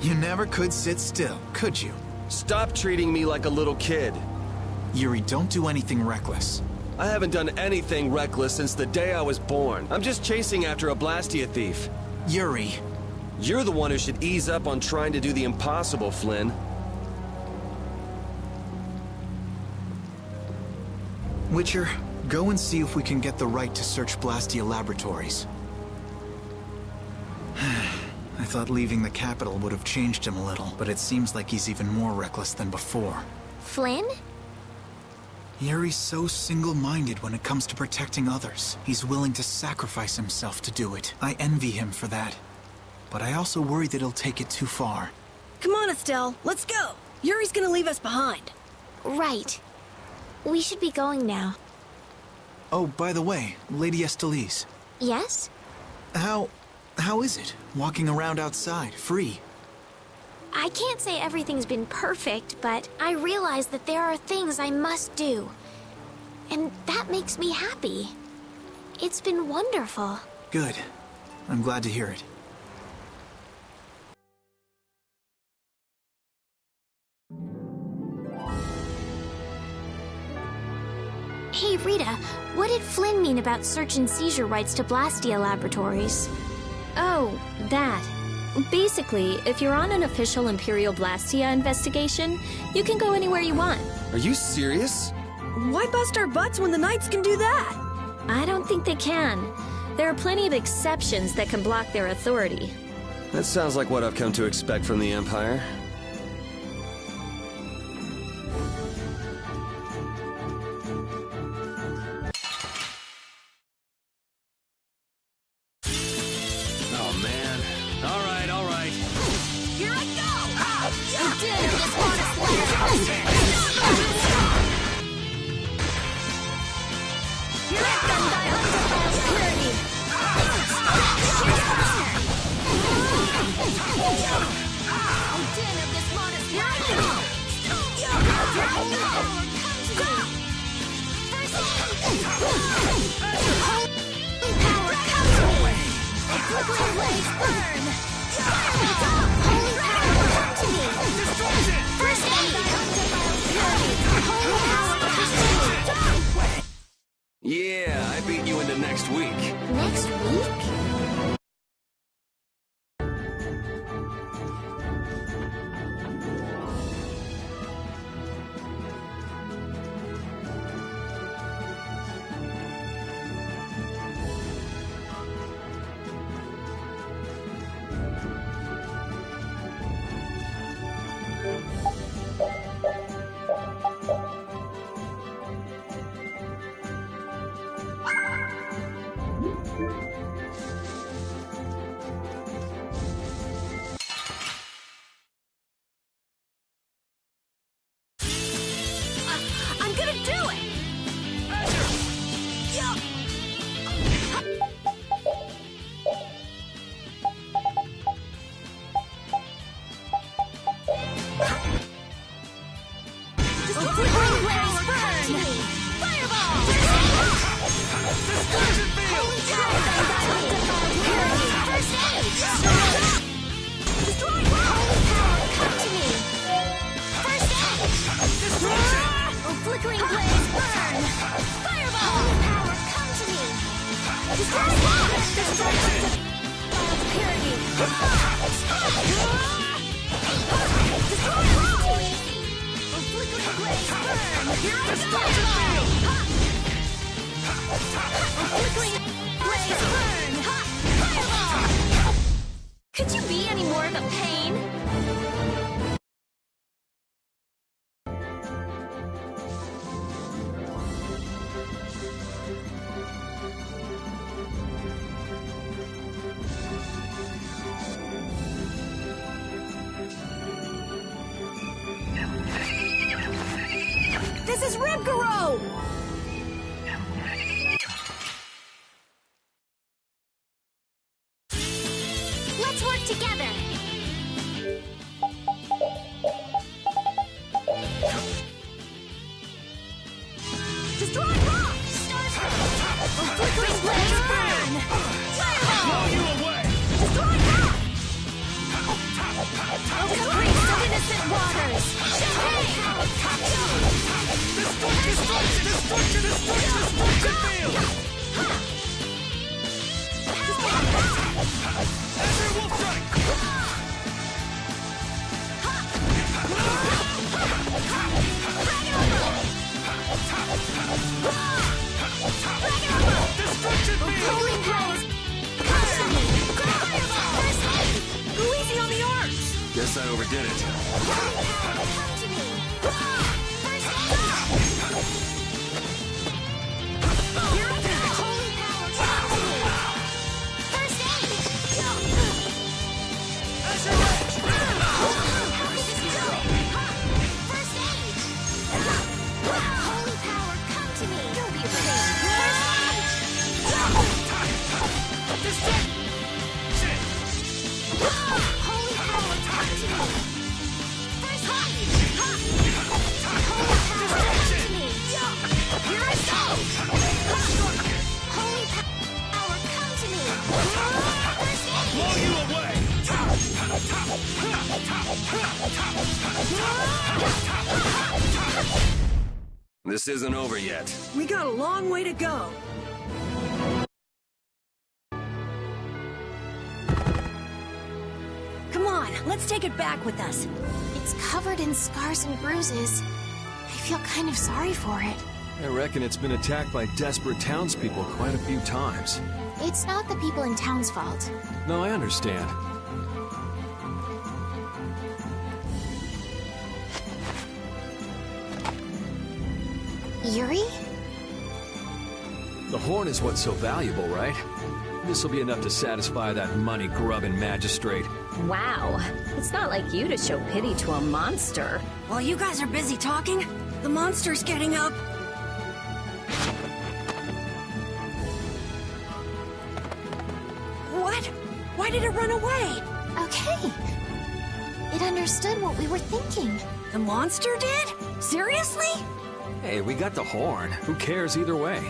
You never could sit still, could you? Stop treating me like a little kid. Yuri, don't do anything reckless. I haven't done anything reckless since the day I was born. I'm just chasing after a Blastia thief. Yuri. You're the one who should ease up on trying to do the impossible, Flynn. Witcher, go and see if we can get the right to search Blastia Laboratories. I thought leaving the capital would have changed him a little, but it seems like he's even more reckless than before. Flynn? Yuri's so single-minded when it comes to protecting others. He's willing to sacrifice himself to do it. I envy him for that. But I also worry that he'll take it too far. Come on, Estelle. Let's go. Yuri's gonna leave us behind. Right. We should be going now. Oh, by the way, Lady Estellise. Yes? How is it, walking around outside, free? I can't say everything's been perfect, but I realize that there are things I must do. And that makes me happy. It's been wonderful. Good. I'm glad to hear it. Hey, Rita, what did Flynn mean about search and seizure rights to Blastia Laboratories? Oh, that. Basically, if you're on an official Imperial Blastia investigation, you can go anywhere you want. Are you serious? Why bust our butts when the Knights can do that? I don't think they can. There are plenty of exceptions that can block their authority. That sounds like what I've come to expect from the Empire. Yeah, I beat you into next week. Next week? Could you be any more of a pain? This is Ribgaro! Let's work together. Destroy rock! Flickering blades burn! Fireball! Blow you away! Destroy rock! magnificent waters! Holy powers! Easy on the arms! Guess I overdid it. This isn't over yet. We got a long way to go. Come on, let's take it back with us. It's covered in scars and bruises. I feel kind of sorry for it. I reckon it's been attacked by desperate townspeople quite a few times. It's not the people in town's fault. No, I understand. Yuri? The horn is what's so valuable, right? This'll be enough to satisfy that money-grubbing magistrate. Wow. It's not like you to show pity to a monster. While you guys are busy talking, the monster's getting up. What? Why did it run away? Okay. It understood what we were thinking. The monster did? Seriously? Hey, we got the horn. Who cares either way?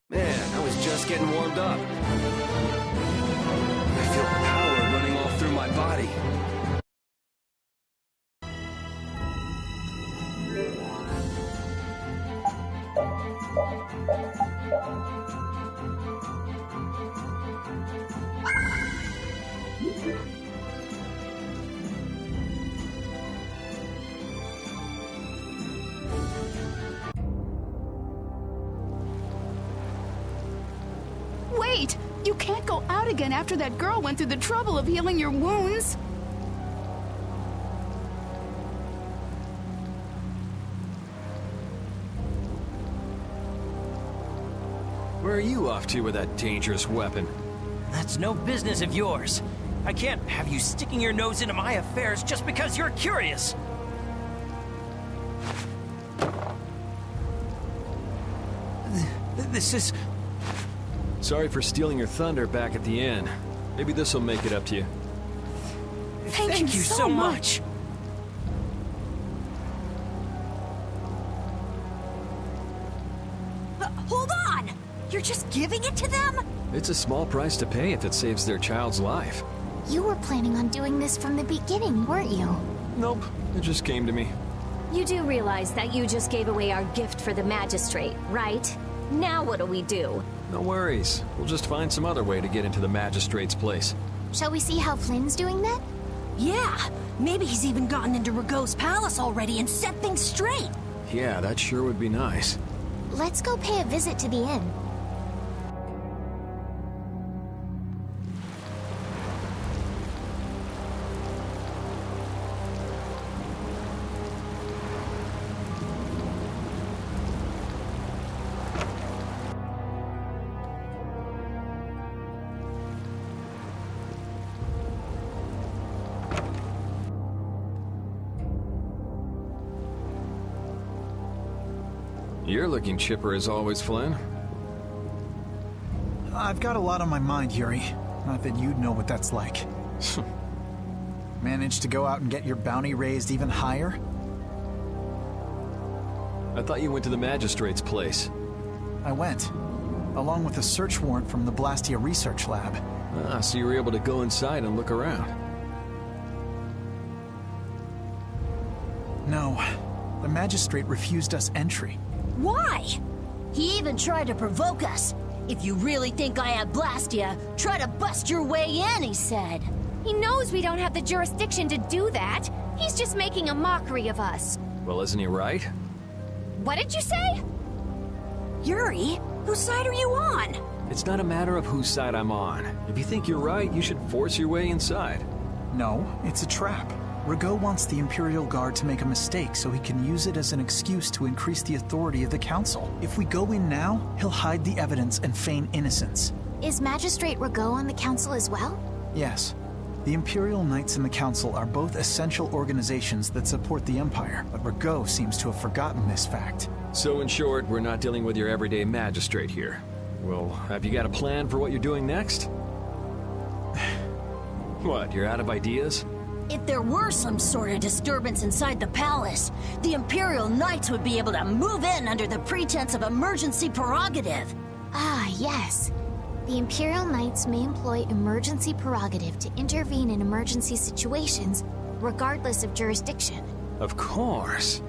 Man, I was just getting warmed up. I feel power running all through my body. Wait! You can't go out again after that girl went through the trouble of healing your wounds. Where are you off to with that dangerous weapon? That's no business of yours. I can't have you sticking your nose into my affairs just because you're curious. This is... Sorry for stealing your thunder back at the inn. Maybe this'll make it up to you. Thank you so much. Hold on! You're just giving it to them? It's a small price to pay if it saves their child's life. You were planning on doing this from the beginning, weren't you? Nope, it just came to me. You do realize that you just gave away our gift for the magistrate, right? Now what'll we do? No worries. We'll just find some other way to get into the magistrate's place. Shall we see how Flynn's doing then? Yeah, maybe he's even gotten into Rago's palace already and set things straight. Yeah, that sure would be nice. Let's go pay a visit to the inn. You're looking chipper as always, Flynn. I've got a lot on my mind, Yuri. Not that you'd know what that's like. Managed to go out and get your bounty raised even higher? I thought you went to the magistrate's place. I went, along with a search warrant from the Blastia Research Lab. Ah, so you were able to go inside and look around. No, the magistrate refused us entry. Why? He even tried to provoke us. If you really think I have Blastia, try to bust your way in, he said. He knows we don't have the jurisdiction to do that. He's just making a mockery of us. Well, isn't he right? What did you say? Yuri, whose side are you on? It's not a matter of whose side I'm on. If you think you're right, you should force your way inside. No, it's a trap. Rago wants the Imperial Guard to make a mistake so he can use it as an excuse to increase the authority of the Council. If we go in now, he'll hide the evidence and feign innocence. Is Magistrate Rago on the council as well? Yes. The Imperial Knights and the Council are both essential organizations that support the Empire, but Rago seems to have forgotten this fact. So in short, we're not dealing with your everyday magistrate here. Well, have you got a plan for what you're doing next? What, you're out of ideas? If there were some sort of disturbance inside the palace, the Imperial Knights would be able to move in under the pretense of emergency prerogative. Ah, yes. The Imperial Knights may employ emergency prerogative to intervene in emergency situations, regardless of jurisdiction. Of course.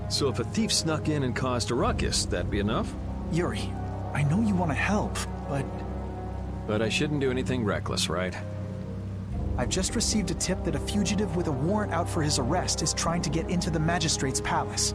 So if a thief snuck in and caused a ruckus, that'd be enough? Yuri, I know you want to help, but... But I shouldn't do anything reckless, right? I've just received a tip that a fugitive with a warrant out for his arrest is trying to get into the magistrate's palace.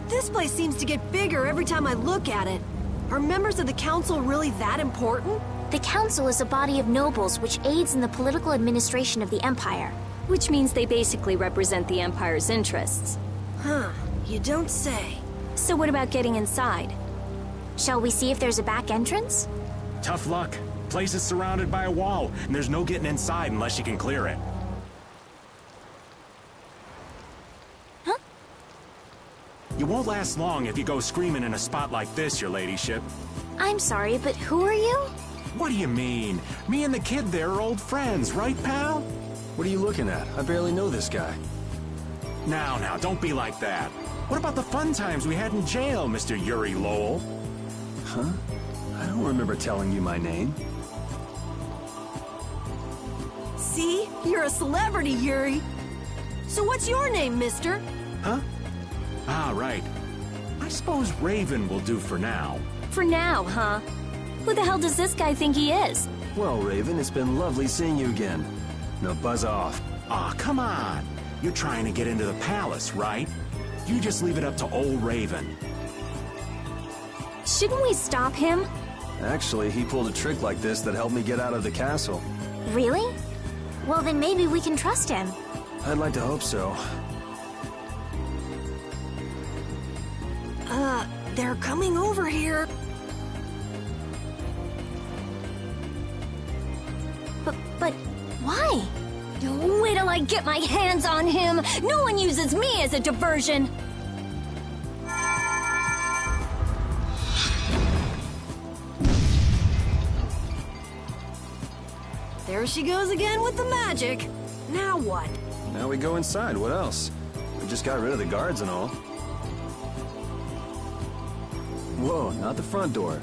This place seems to get bigger every time I look at it. Are members of the council really that important? The council is a body of nobles which aids in the political administration of the Empire. Which means they basically represent the Empire's interests. Huh, you don't say. So what about getting inside? Shall we see if there's a back entrance? Tough luck. Place is surrounded by a wall, and there's no getting inside unless you can clear it. Huh? You won't last long if you go screaming in a spot like this, your ladyship. I'm sorry, but who are you? What do you mean? Me and the kid there are old friends, right, pal? What are you looking at? I barely know this guy. Now, don't be like that. What about the fun times we had in jail, Mr. Yuri Lowell? Huh? I don't remember telling you my name. See? You're a celebrity, Yuri. So what's your name, mister? Huh? Ah, right. I suppose Raven will do for now. For now, huh? Who the hell does this guy think he is? Well, Raven, it's been lovely seeing you again. Now buzz off. Aw, come on. You're trying to get into the palace, right? You just leave it up to old Raven. Shouldn't we stop him? Actually, he pulled a trick like this that helped me get out of the castle. Really? Well, then maybe we can trust him. I'd like to hope so. They're coming over here. But why? Wait till I get my hands on him! No one uses me as a diversion! There she goes again with the magic. Now what? Now we go inside. What else? We just got rid of the guards and all. Whoa, not the front door.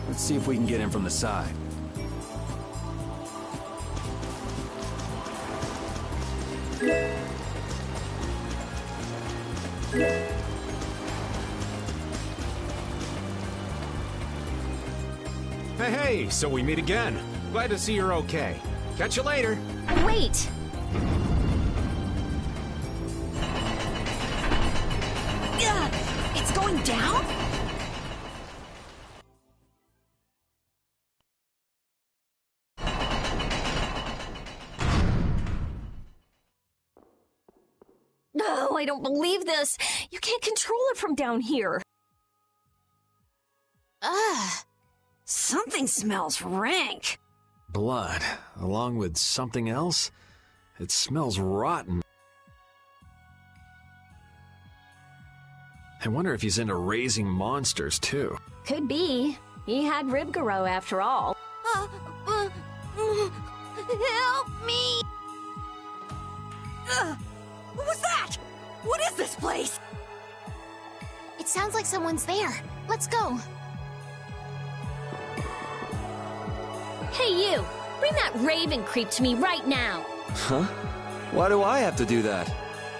Let's see if we can get in from the side. Hey, so we meet again. Glad to see you're okay. Catch you later. Wait! It's going down? No, I don't believe this. You can't control it from down here. Ugh. Something smells rank. Blood, along with something else? It smells rotten. I wonder if he's into raising monsters, too. Could be. He had Ribgaro after all. Help me! What was that? What is this place? It sounds like someone's there. Let's go. Hey, you! Bring that raven creep to me right now! Huh? Why do I have to do that?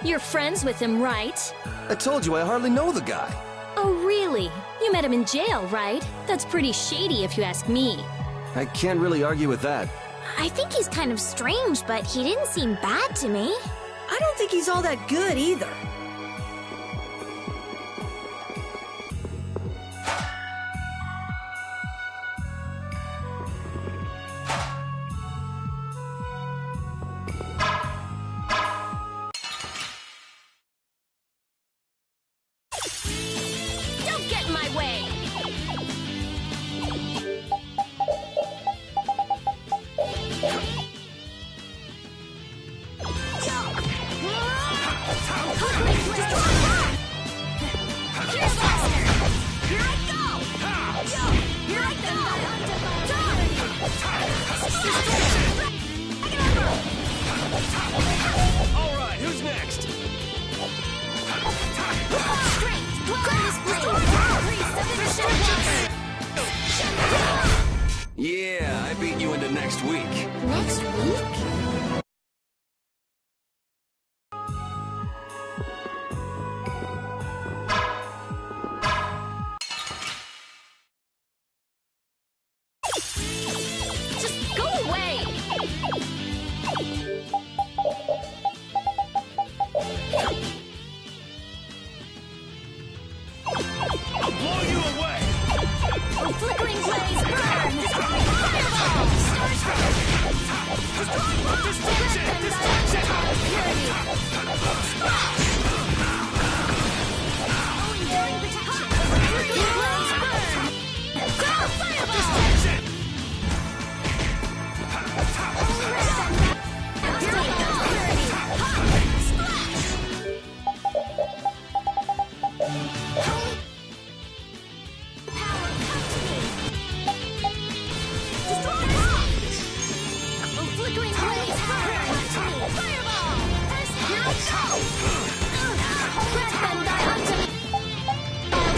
You're friends with him, right? I told you I hardly know the guy. Oh, really? You met him in jail, right? That's pretty shady if you ask me. I can't really argue with that. I think he's kind of strange, but he didn't seem bad to me. I don't think he's all that good either. Don't get in my way! Alright, who's next? Yeah, I beat you into next week. Next week? Just go away! I'll blow you away! Oh, flickering blaze, burn! Fireball! Destruction! Purity! Enduring protection! Flickering blaze, burn! Go! Fireball! Holy red! Purity! Splash! Holy power, come to me! Destroy rock! Oh, flickering blaze, burn! Come to me! Fireball! Here I go! Red thunder, unto me!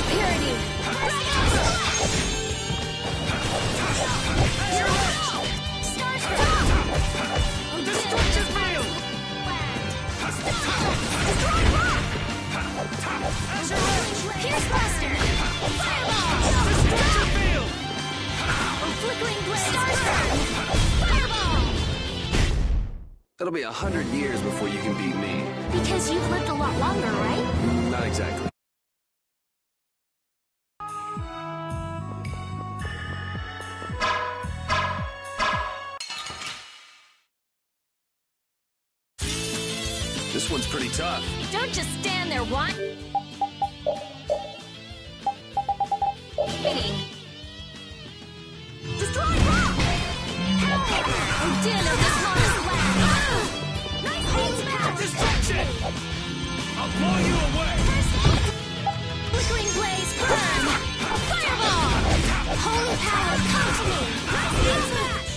Purity! Dragon splash! Here I go! Star Storm! Oh, Destruction field! Destroy rock! Pierce Buster! Fireball! Destruction field! Oh, flickering blaze! Starstorm! Fireball! It'll be 100 years before you can beat me. Because you've lived a lot longer, right? Not exactly. This one's pretty tough. Don't just stand there, waiting. Destroy rock! Power! Oh, din of this lawless land! Nice holy power! Destruction! I'll blow you away! Flickering blaze, burn! Fireball! Holy power, come to me! Nice smash!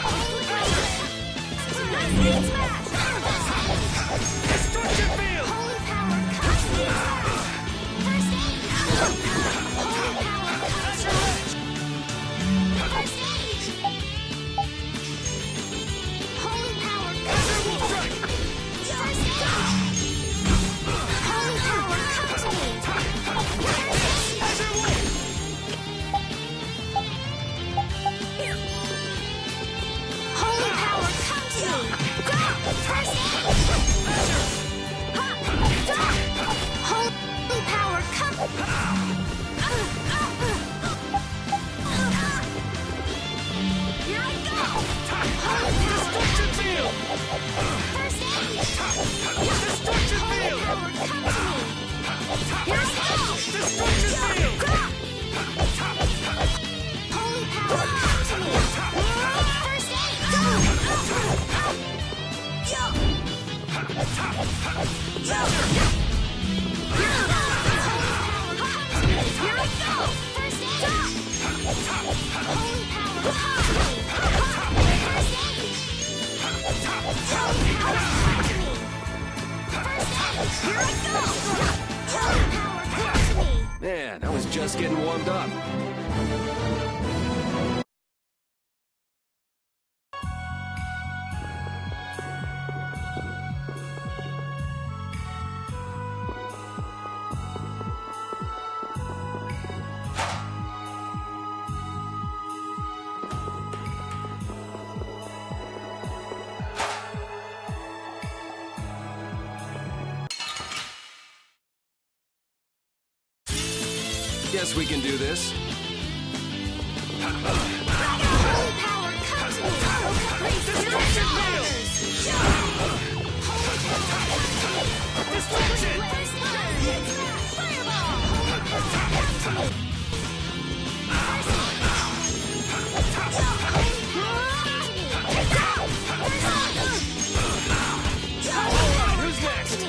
Holy power! Nice beam smash! Destruction field! Holy power, come to me! First aid! Holy power, come to me! First aid! Holy power, come to me! First aid! Holy power, come to me! First aid! Holy power, come to me! Go! First aid! Holy power, come! Here I go! Holy power, Destruction field! first aid! Destruction Holy field! power, come to me! Here I go! Destruction field! Man, I was just getting warmed up. Guess we can do this. Who's next?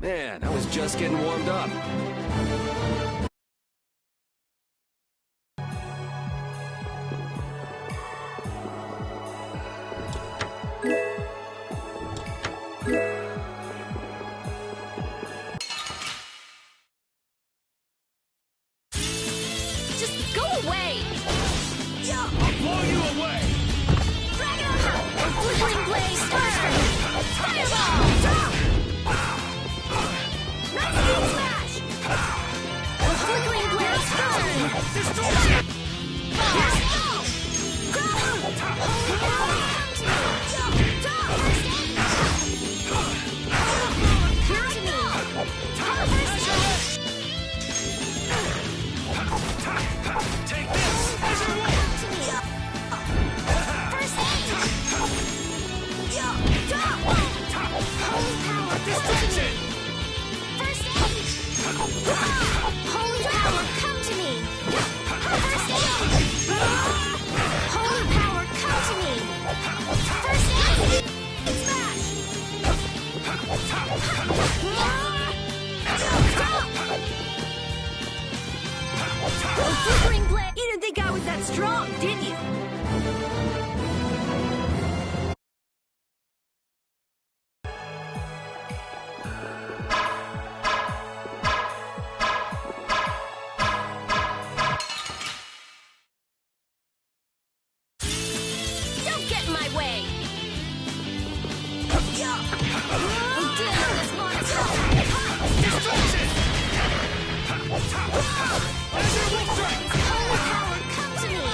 Man, I was just getting warmed up. Just go away! I'll blow you away! Flickering blaze turn! Fireball! Lightning smash! Flickering blaze turn! Distortion! Take this! Distortion! First aid! Holy power, come to me! First aid! Holy power, come to me! First aid! Smash! Flickering blade! You didn't think I was that strong, did you? Don't get in my way! We did this monster! Destruction! Holy power, come to me!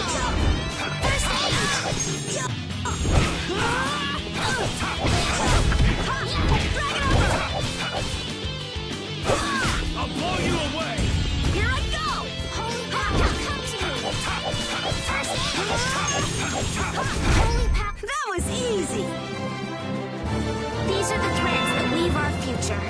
First aid! I'll blow you away! Here I go! Holy power, come to me! First aid! Holy power... That was easy! These are the threads that weave our future.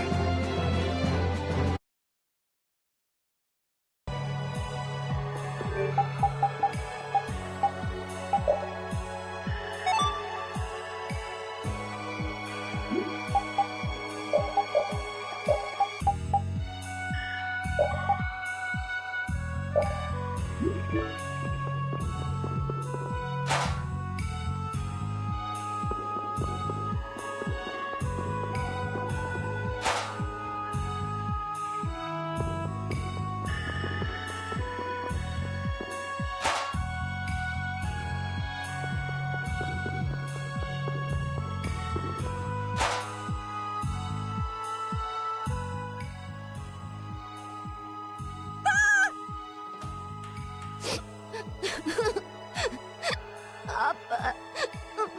Papa,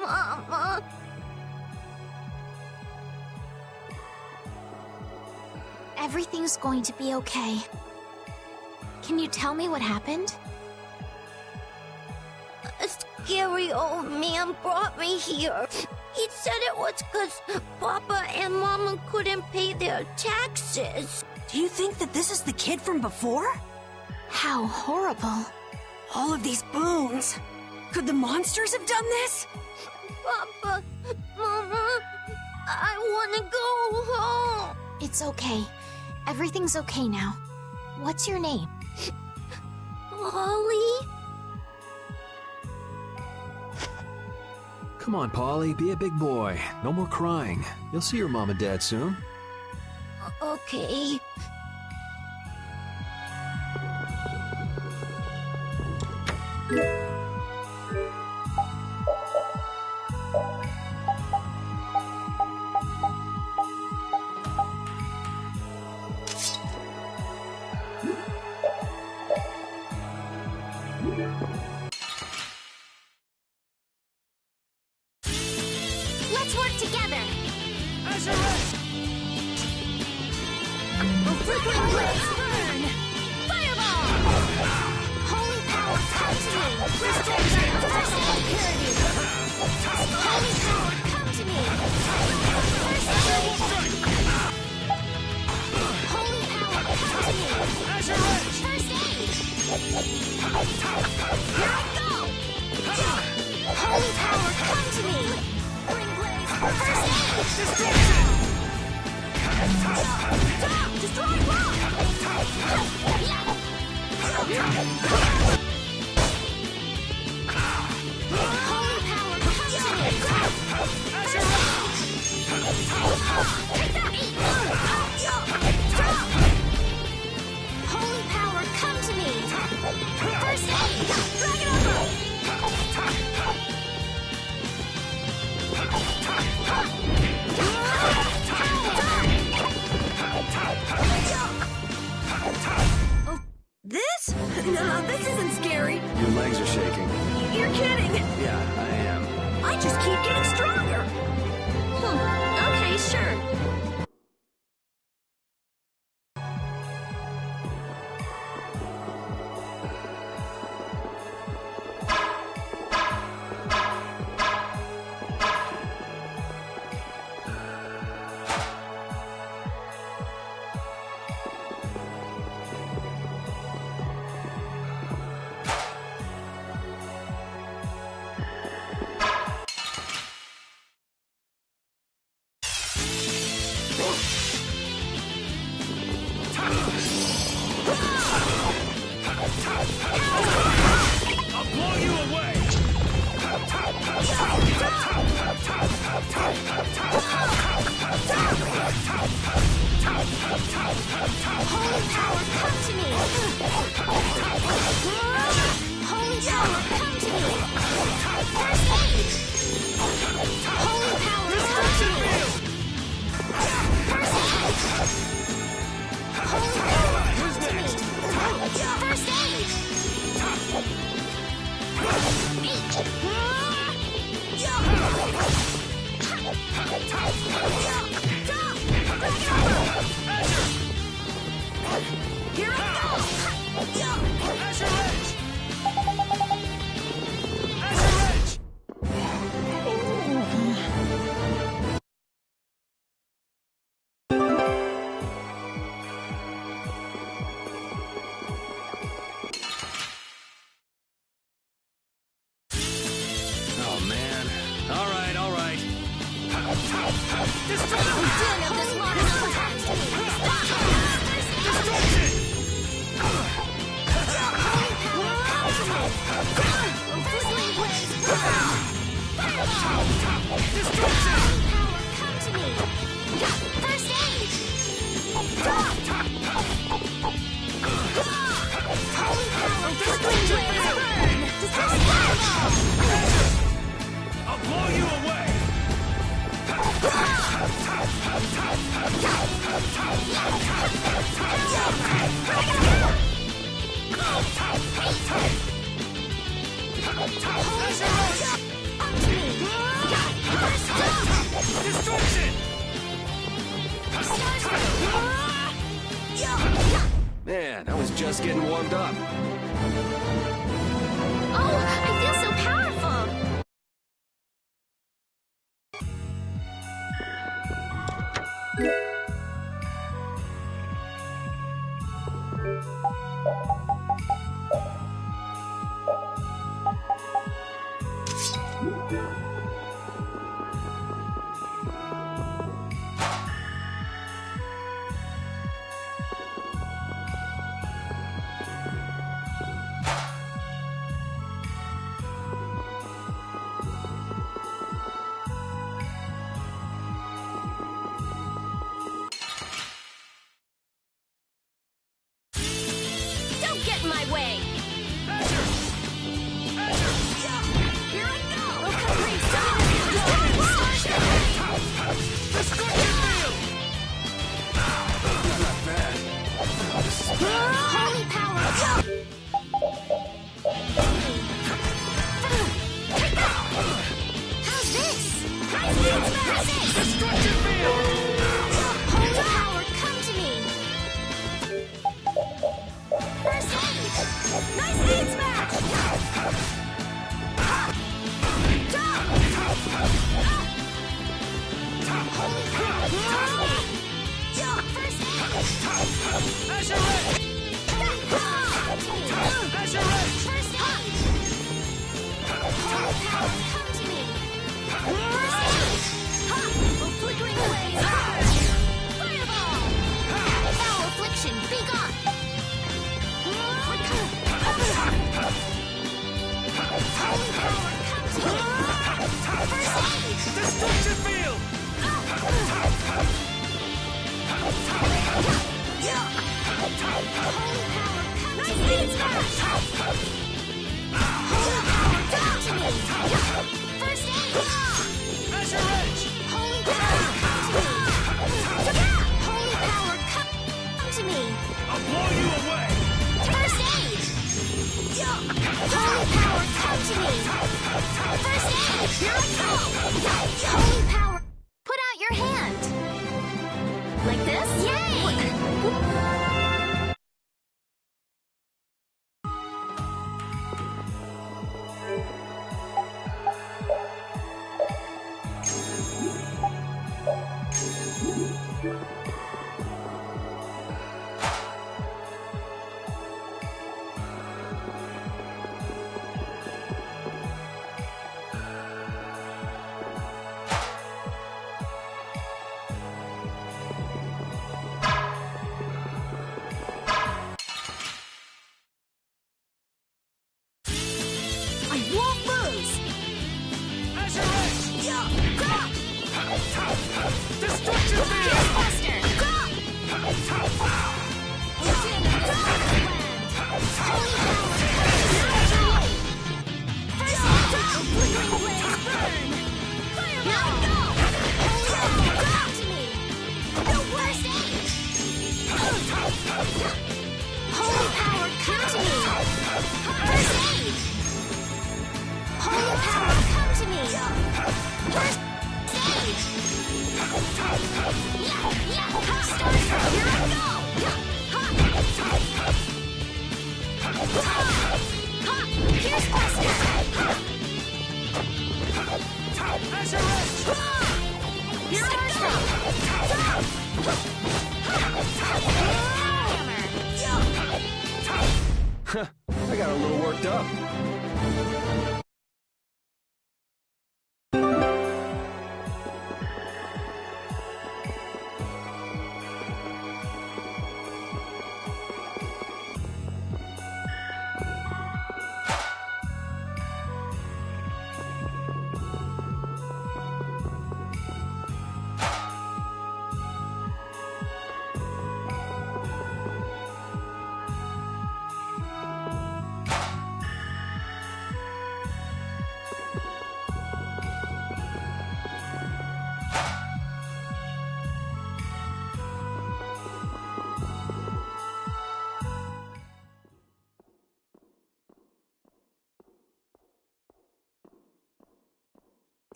Mama. Everything's going to be okay. Can you tell me what happened? scary old man brought me here. He said it was because Papa and Mama couldn't pay their taxes. Do you think that this is the kid from before? How horrible. All of these boons. Could the monsters have done this? Papa, Mama, I want to go home. It's okay. Everything's okay now. What's your name? Holly? Come on, Polly, be a big boy. No more crying. You'll see your mom and dad soon. Okay. Let's work together. Flickering blades burn! Fireball! Holy power, come to me. Restoration! First aid! Purity! Holy power, come to me. First aid. Holy power, come to me. First aid. Here I go. Holy power, come to me. Bring blaze! First aid. Destroy rock! Holy power, come to me. Holy power, come to me. First aid. Drag it over! This? No, this isn't scary. Your legs are shaking. You're kidding. Yeah, I am. I just keep getting stronger. Okay, sure. Holy power, come to me. Holy power, come to me. First aid. Holy power, come to me. First aid. Holy power, come to me. First aid. Here I go! Oh, man. All right, all right. Destruction of this monster! Destruction! Holy power, come to me. Fizzling blaze, burn! Fireball! Destruction! Holy power, come to me. First aid! Holy power, fizzling blaze, burn! Destroy fireball! I'll blow you away! Destruction! Man, I was just getting warmed up. Oh, I feel so powerful! Don't get in my way! Here I go! Holy power! How's this? Destruction field! Holy power, come to me! First aid! Nice aid smash! Holy power! First aid! Azure! First aid! Holy power, come to me! First aid! Flickering blaze! Fireball! Foul affliction, be gone! Holy power, come to me! First aid! Destruction field! Holy power, come to me! Holy power, come to me! First aid! Azure Edge! Holy power, come to me! Holy power, come to me! I'll blow you away! First aid! Holy power, come to me! First aid! Here I go! Holy power, put out your hand! Like this? Yay! Destruction field! Buster! Holy power! First aid! Flickering blaze, burn! Fireball! Holy power, come to me! The worst aid! Holy power, come to me! First aid! Holy power, come to me! First aid! Starter, here I go! Here's Buster! Azure Edge! Here I go! Hammer! I got a little worked up.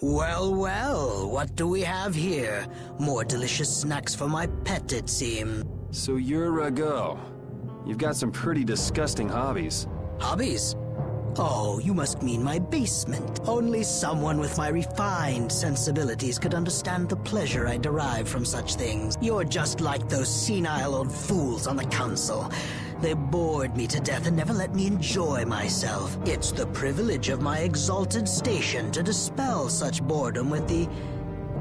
Well, well, what do we have here? More delicious snacks for my pet, it seems. So you're Rago. You've got some pretty disgusting hobbies. Hobbies? Oh, you must mean my basement. Only someone with my refined sensibilities could understand the pleasure I derive from such things. You're just like those senile old fools on the council. They bored me to death and never let me enjoy myself. It's the privilege of my exalted station to dispel such boredom with the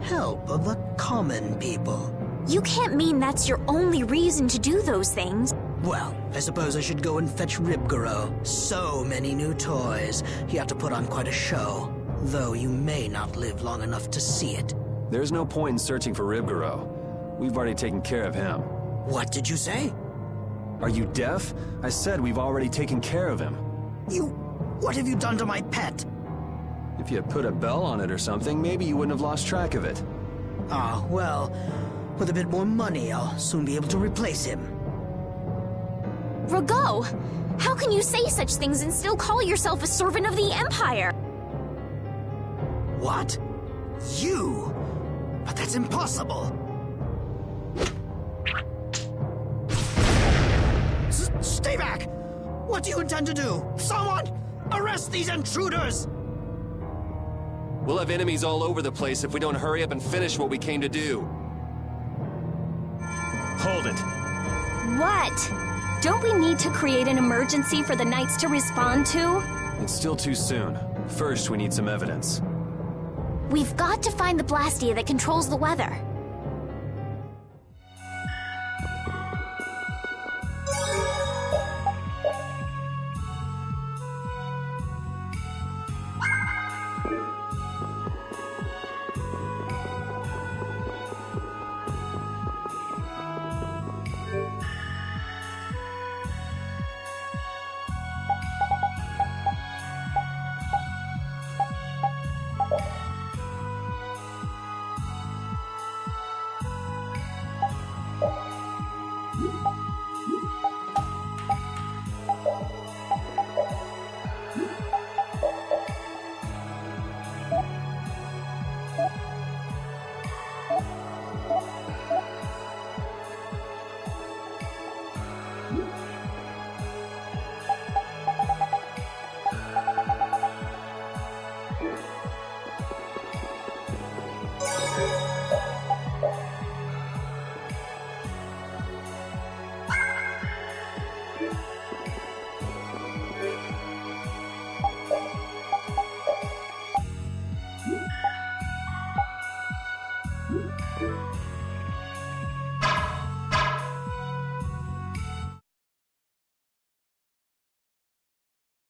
help of the common people. You can't mean that's your only reason to do those things. Well, I suppose I should go and fetch Ribgaro. So many new toys. You have to put on quite a show. Though you may not live long enough to see it. There's no point in searching for Ribgaro. We've already taken care of him. What did you say? Are you deaf? I said we've already taken care of him. What have you done to my pet? If you had put a bell on it or something, maybe you wouldn't have lost track of it. Ah, well, with a bit more money, I'll soon be able to replace him. Rago! How can you say such things and still call yourself a servant of the Empire? What? You? But that's impossible! Stay back! What do you intend to do? Someone! Arrest these intruders! We'll have enemies all over the place if we don't hurry up and finish what we came to do. Hold it. What? Don't we need to create an emergency for the Knights to respond to? It's still too soon. First, we need some evidence. We've got to find the Blastia that controls the weather.